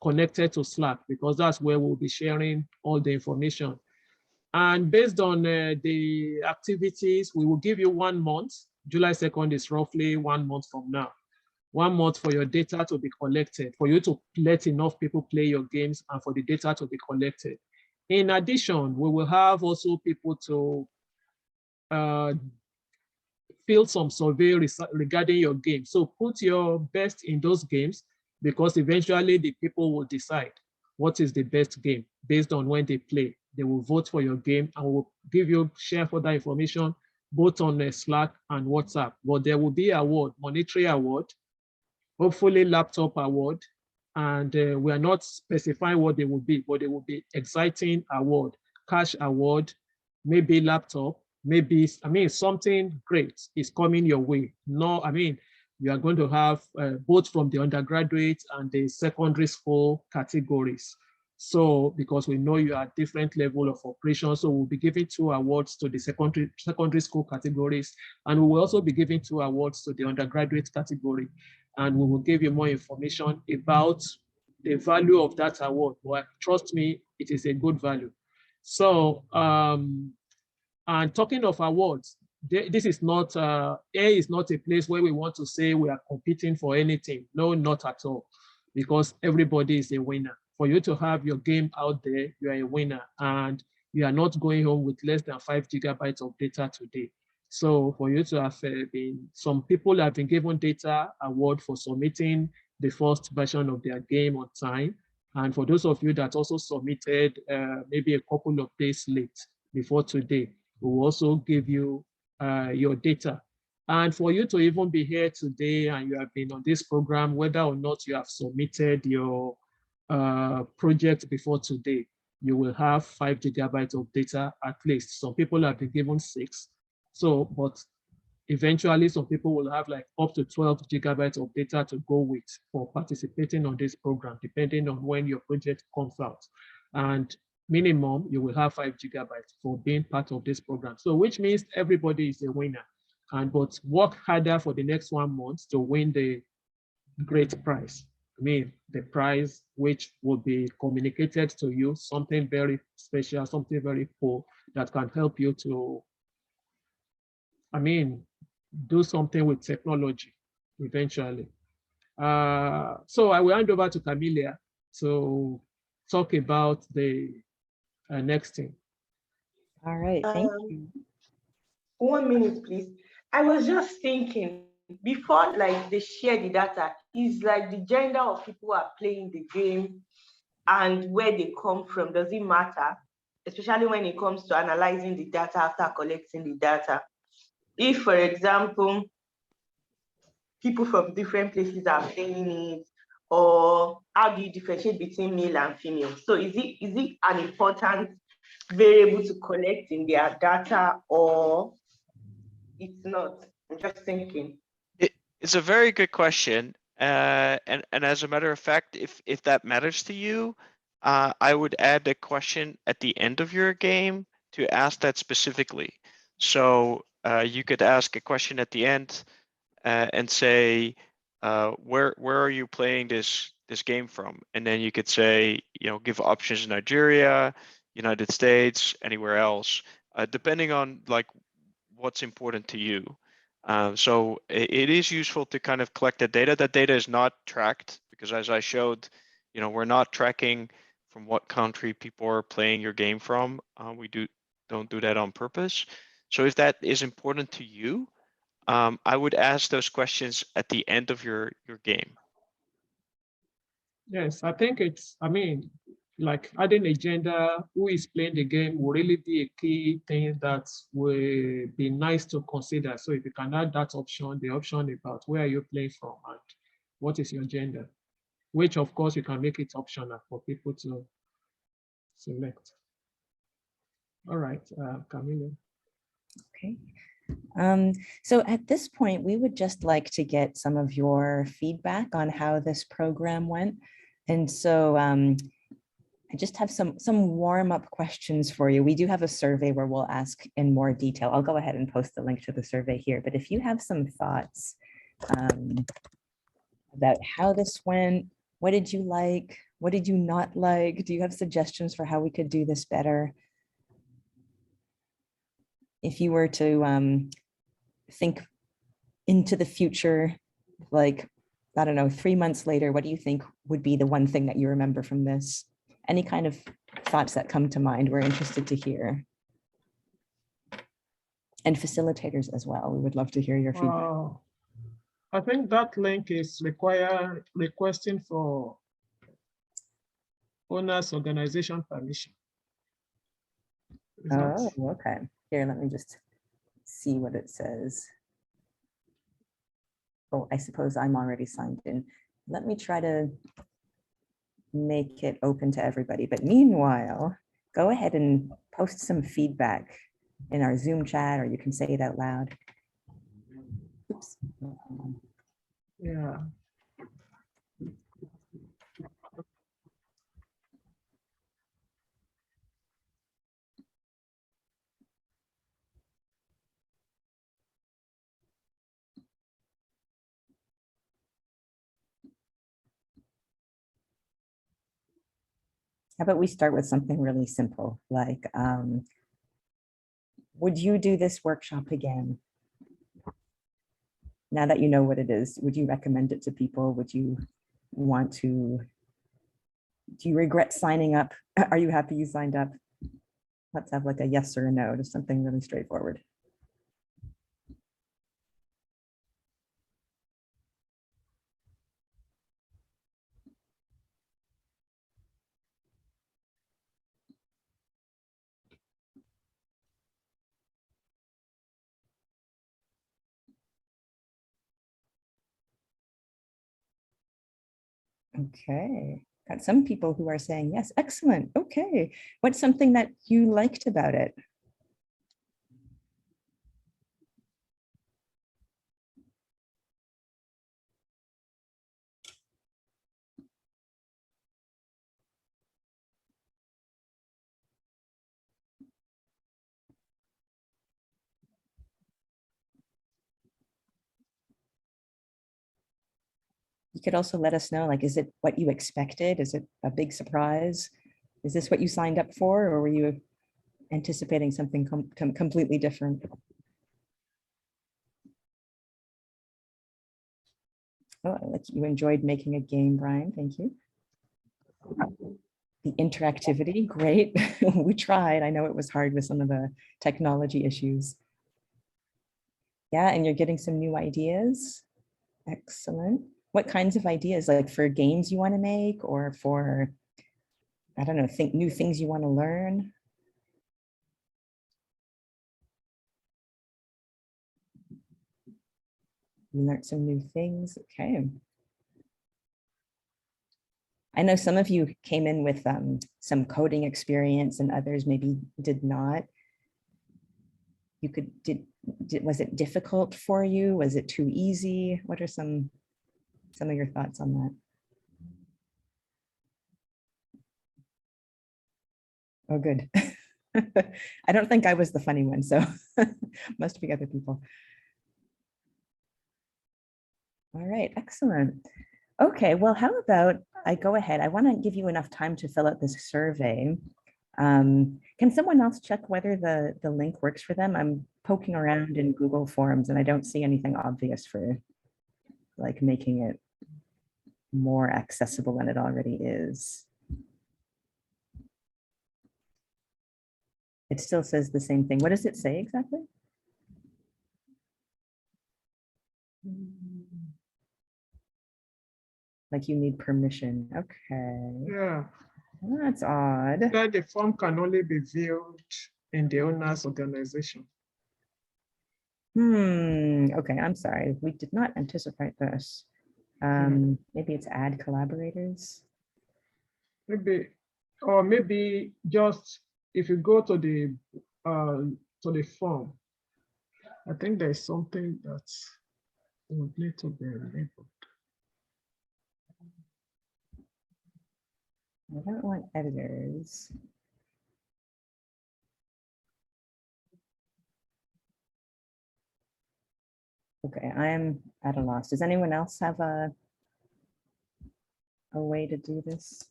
connected to Slack, because that's where we'll be sharing all the information. And based on the activities, we will give you 1 month. July 2nd is roughly 1 month from now. 1 month for your data to be collected, for you to let enough people play your games and for the data to be collected. In addition, we will have also people to fill some survey regarding your game. So put your best in those games, because eventually the people will decide what is the best game based on when they play. They will vote for your game, and we'll give you, share further information both on Slack and WhatsApp. But there will be award, monetary award, hopefully laptop award, and we are not specifying what they will be, but they will be exciting award, cash award, maybe laptop, maybe, something great is coming your way. No, you are going to have both from the undergraduate and the secondary school categories. So, because we know you are at different level of operation, so we'll be giving 2 awards to the secondary school categories, and we will also be giving 2 awards to the undergraduate category. And we will give you more information about the value of that award. But trust me, it is a good value. So, and talking of awards, this is not, A is not a place where we want to say we are competing for anything. No, not at all, because everybody is a winner. For you to have your game out there, you are a winner, and you are not going home with less than 5 GB of data today. So for you to have some people have been given data award for submitting the first version of their game on time. And for those of you that also submitted maybe a couple of days late before today, we will also give you your data. And for you to even be here today and you have been on this program, whether or not you have submitted your project before today, you will have 5 GB of data at least. Some people have been given 6. So, but eventually some people will have like up to 12 GB of data to go with for participating on this program, depending on when your project comes out. And minimum, you will have 5 GB for being part of this program. So which means everybody is a winner. But work harder for the next 1 month to win the great prize. The prize which will be communicated to you, something very special, something very cool that can help you to, do something with technology eventually. So I will hand over to Camelia to talk about the next thing. All right, thank you. 1 minute, please. I was just thinking, before like they share the data, is like the gender of people who are playing the game and where they come from, does it matter? Especially when it comes to analyzing the data after collecting the data. If, for example, people from different places are playing it, or how do you differentiate between male and female? So is it an important variable to collect in their data, or it's not? I'm just thinking. It's a very good question. And as a matter of fact, if that matters to you, I would add a question at the end of your game to ask that specifically. So you could ask a question at the end and say, where are you playing this game from? And then you could say, give options: Nigeria, United States, anywhere else, depending on like what's important to you. So it is useful to kind of collect that data. That data is not tracked because, as I showed, we're not tracking from what country people are playing your game from. We don't do that on purpose. So if that is important to you, I would ask those questions at the end of your game. Yes, I think like adding agenda, who is playing the game will really be a key thing that will be nice to consider. So if you can add that option, the option about where are you playing from and what is your gender, which of course you can make it optional for people to select. All right, Camille. Okay. So at this point, we would just like to get some of your feedback on how this program went. And so I just have some warm-up questions for you. We do have a survey where we'll ask in more detail. I'll go ahead and post the link to the survey here, but if you have some thoughts about how this went, what did you like? What did you not like? Do you have suggestions for how we could do this better? If you were to think into the future, like, I don't know, 3 months later, what do you think would be the one thing that you remember from this? Any kind of thoughts that come to mind, we're interested to hear. And facilitators as well, we would love to hear your feedback. I think that link is requesting for owner's organization permission. Oh, okay. Here, let me just see what it says. Oh, I suppose I'm already signed in. Let me try to make it open to everybody. But meanwhile, go ahead and post some feedback in our Zoom chat, or you can say it out loud. Oops. Yeah. How about we start with something really simple, like, would you do this workshop again? Now that you know what it is, would you recommend it to people? Would you want to, do you regret signing up? Are you happy you signed up? Let's have like a yes or a no, just something really straightforward. Okay, got some people who are saying yes, excellent. Okay, what's something that you liked about it? You could also let us know, like, is it what you expected? Is it a big surprise? Is this what you signed up for, or were you anticipating something completely different? Oh, like you enjoyed making a game, Brian. Thank you. The interactivity, great. We tried. I know it was hard with some of the technology issues. Yeah, and you're getting some new ideas. Excellent. What kinds of ideas, like for games you want to make, or for, I don't know, new things you want to learn? You learned some new things. Okay. I know some of you came in with some coding experience and others maybe did not. You could, was it difficult for you? Was it too easy? What are some of your thoughts on that? Oh, good. I don't think I was the funny one, so must be other people. All right, excellent. Okay, well, how about I go ahead? I want to give you enough time to fill out this survey. Can someone else check whether the link works for them? I'm poking around in Google Forms and I don't see anything obvious for like making it more accessible than it already is. It still says the same thing. What does it say exactly? Like you need permission. Okay, Yeah, that's odd. that the form can only be viewed in the owner's organization. Okay, I'm sorry. We did not anticipate this. Maybe it's add collaborators. Maybe, or maybe just if you go to the form, I think there's something that would need to be enabled. I don't want editors. Okay, I'm at a loss. Does anyone else have a way to do this?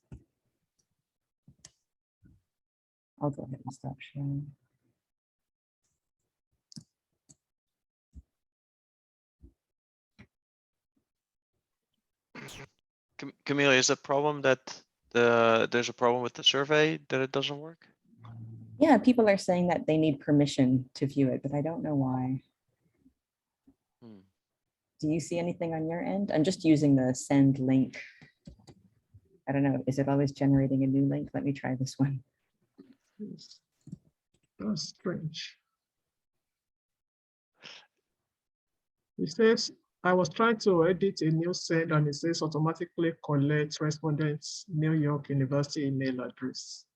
I'll go ahead and stop sharing. Camille, is the problem that there's a problem with the survey that it doesn't work? Yeah, people are saying that they need permission to view it, but I don't know why. Do you see anything on your end? I'm just using the send link. I don't know. Is it always generating a new link? Let me try this one. Yes. That's strange. It says, I was trying to edit a new send and it says automatically collect respondents New York University email address.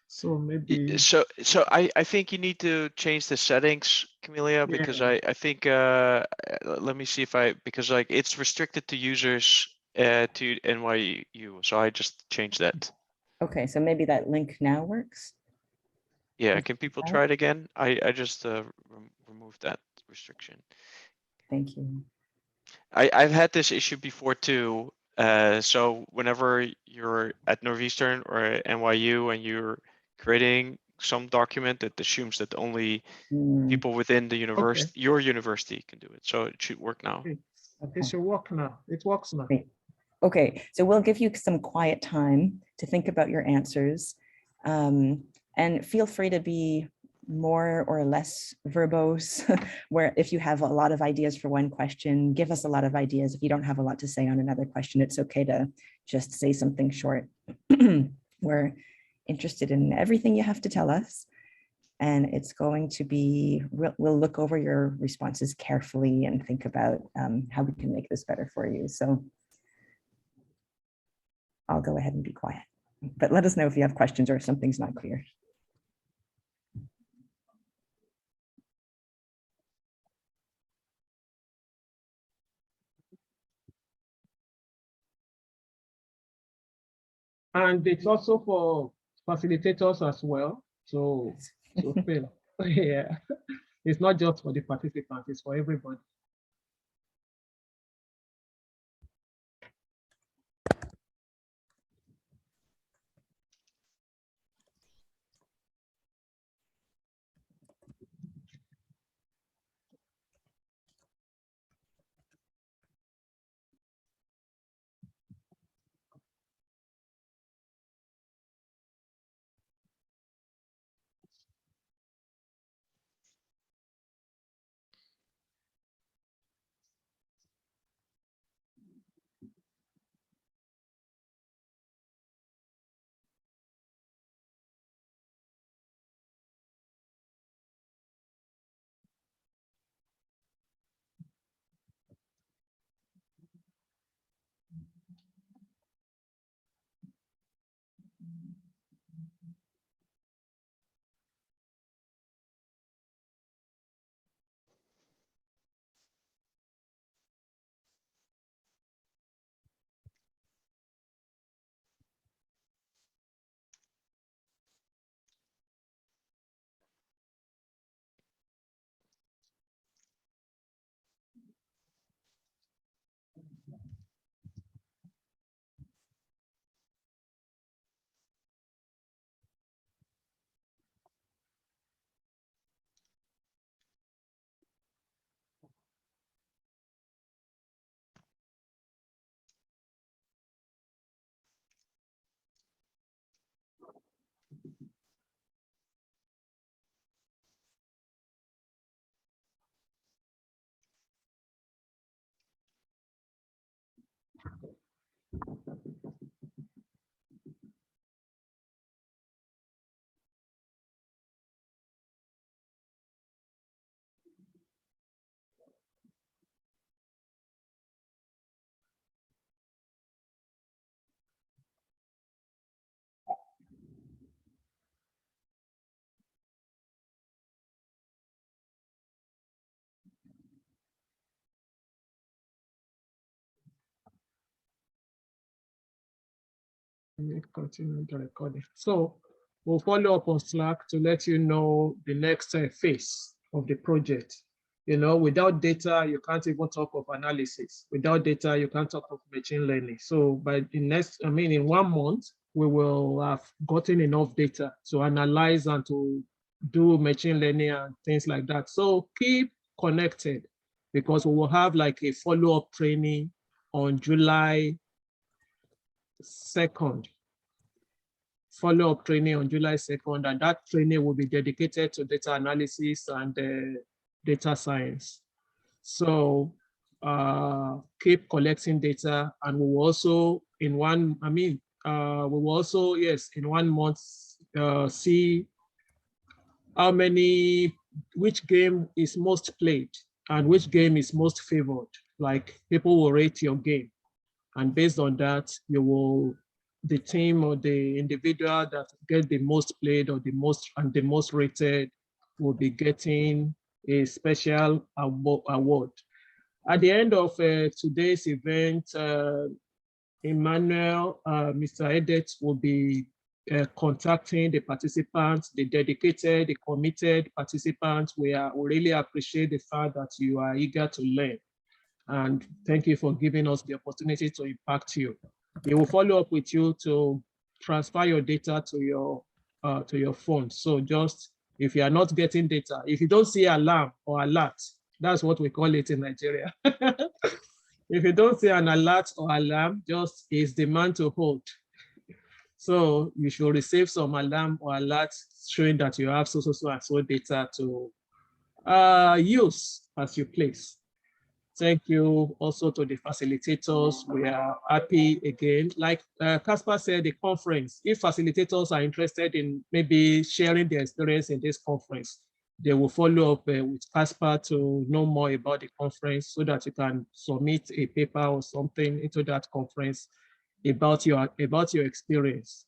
So maybe. So I think you need to change the settings, Camelia, because Yeah. I think let me see if because like it's restricted to users to NYU, so I just changed that. Okay, so maybe that link now works. Yeah, can people try it again? I just removed that restriction. Thank you. I've had this issue before too. So whenever you're at Northeastern or NYU and you're creating some document that assumes that only people within the university, your university, can do it. So it should work now. It should work now. It works now. Great. Okay, so we'll give you some quiet time to think about your answers, and feel free to be more or less verbose, where if you have a lot of ideas for one question, give us a lot of ideas. If you don't have a lot to say on another question, it's okay to just say something short. We're interested in everything you have to tell us. And it's going to be, we'll look over your responses carefully and think about how we can make this better for you. So I'll go ahead and be quiet, but let us know if you have questions or if something's not clear. And it's also for facilitators as well. So fail. Yeah, it's not just for the participants, it's for everybody. Let me continue the recording. So we'll follow up on Slack to let you know the next phase of the project. You know, without data, you can't even talk of analysis. Without data, you can't talk of machine learning. So by the next, in 1 month, we will have gotten enough data to analyze and to do machine learning and things like that. So keep connected, because we will have like a follow-up training on July 2nd. Follow-up training on July 2nd, and that training will be dedicated to data analysis and data science. So keep collecting data, and we will also in 1 month see how many, which game is most played and which game is most favored. Like, people will rate your game, and based on that, you will, the team or the individual that get the most played or the most rated will be getting a special award. At the end of today's event, Emmanuel, Mr. Edet will be contacting the participants, the dedicated, the committed participants. We really appreciate the fact that you are eager to learn. And thank you for giving us the opportunity to impact you. We will follow up with you to transfer your data to your phone. So just, if you are not getting data, if you don't see alarm or alert, that's what we call it in Nigeria. If you don't see an alert or alarm, just is demand to hold. So you should receive some alarm or alert showing that you have so and so data to use as you please. Thank you also to the facilitators. We are happy again. Like Caspar said, the conference, if facilitators are interested in maybe sharing their experience in this conference, they will follow up with Caspar to know more about the conference, so that you can submit a paper or something into that conference about your experience.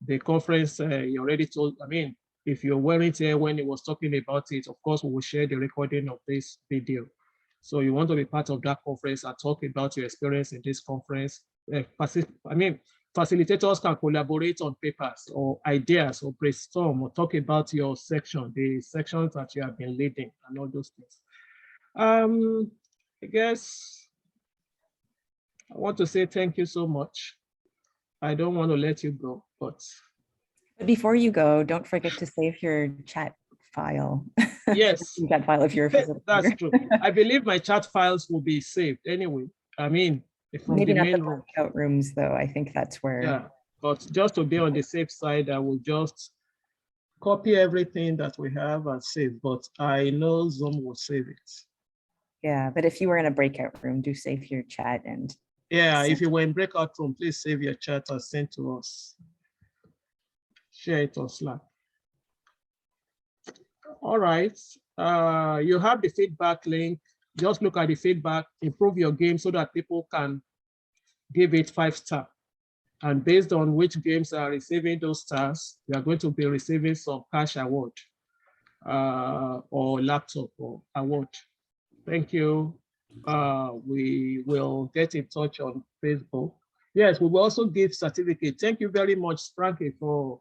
The conference, you already told, if you weren't here when he was talking about it, of course, we will share the recording of this video. So you want to be part of that conference and talk about your experience in this conference. Facilitators can collaborate on papers or ideas or brainstorm or talk about your section, the sections that you have been leading and all those things. I guess I want to say thank you so much. I don't want to let you go, but before you go, don't forget to save your chat file. Yes. Chat file if you're that's true. I believe my chat files will be saved anyway. From maybe the not main the breakout rooms though. I think that's where. Yeah, but just to be on the safe side, I will just copy everything that we have and save. But I know Zoom will save it. Yeah, but if you were in a breakout room, do save your chat and. Yeah, if you were in breakout room, please save your chat and send to us. Share it on Slack. All right, you have the feedback link. Just look at the feedback, improve your game so that people can give it 5 stars. And based on which games are receiving those stars, you are going to be receiving some cash award or laptop or award. Thank you. We will get in touch on Facebook. Yes, we will also give certificate. Thank you very much, Frankie, for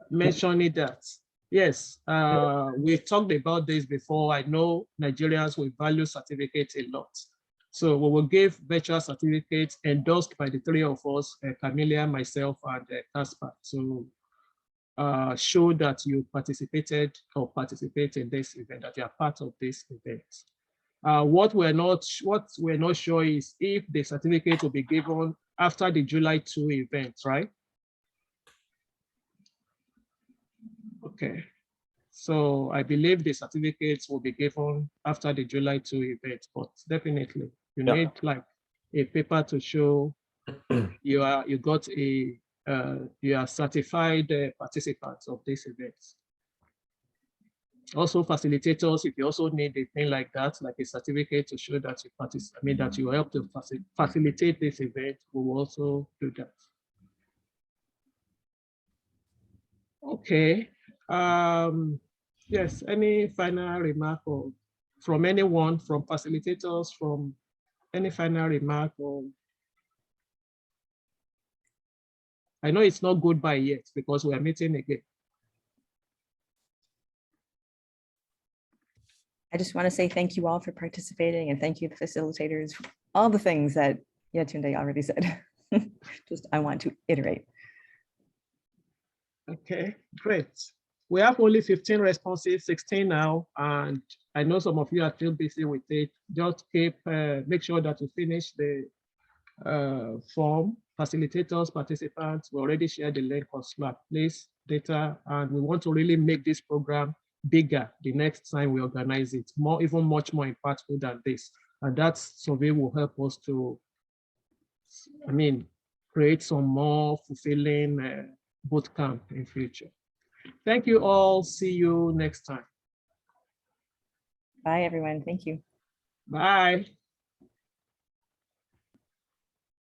mentioning that. Yes, we talked about this before. I know Nigerians will value certificates a lot. So we will give virtual certificates endorsed by the 3 of us, Camelia, myself, and Caspar, to show that you participated or participate in this event, that you are part of this event. What we're not sure is if the certificate will be given after the July 2 event, right? Okay. So I believe the certificates will be given after the July 2 event, but definitely you need like a paper to show you got a you are certified participants of this event. Also, facilitators, if you also need a thing like that, like a certificate to show that you that you help to facilitate this event, we will also do that. Okay. Yes, any final remark or from anyone, from facilitators, from any final remark? Or I know it's not goodbye yet because we are meeting again. I just want to say thank you all for participating and thank you the facilitators, all the things that Yetunde already said. Just I want to iterate. Okay, great. We have only 15 responses, 16 now, and I know some of you are still busy with it. Just make sure that you finish the form. Facilitators, participants, we already shared the link on Slack, please, data, and we want to really make this program bigger the next time we organize it, even much more impactful than this. And that survey will help us to, create some more fulfilling boot camp in future. Thank you all. See you next time. Bye, everyone. Thank you. Bye.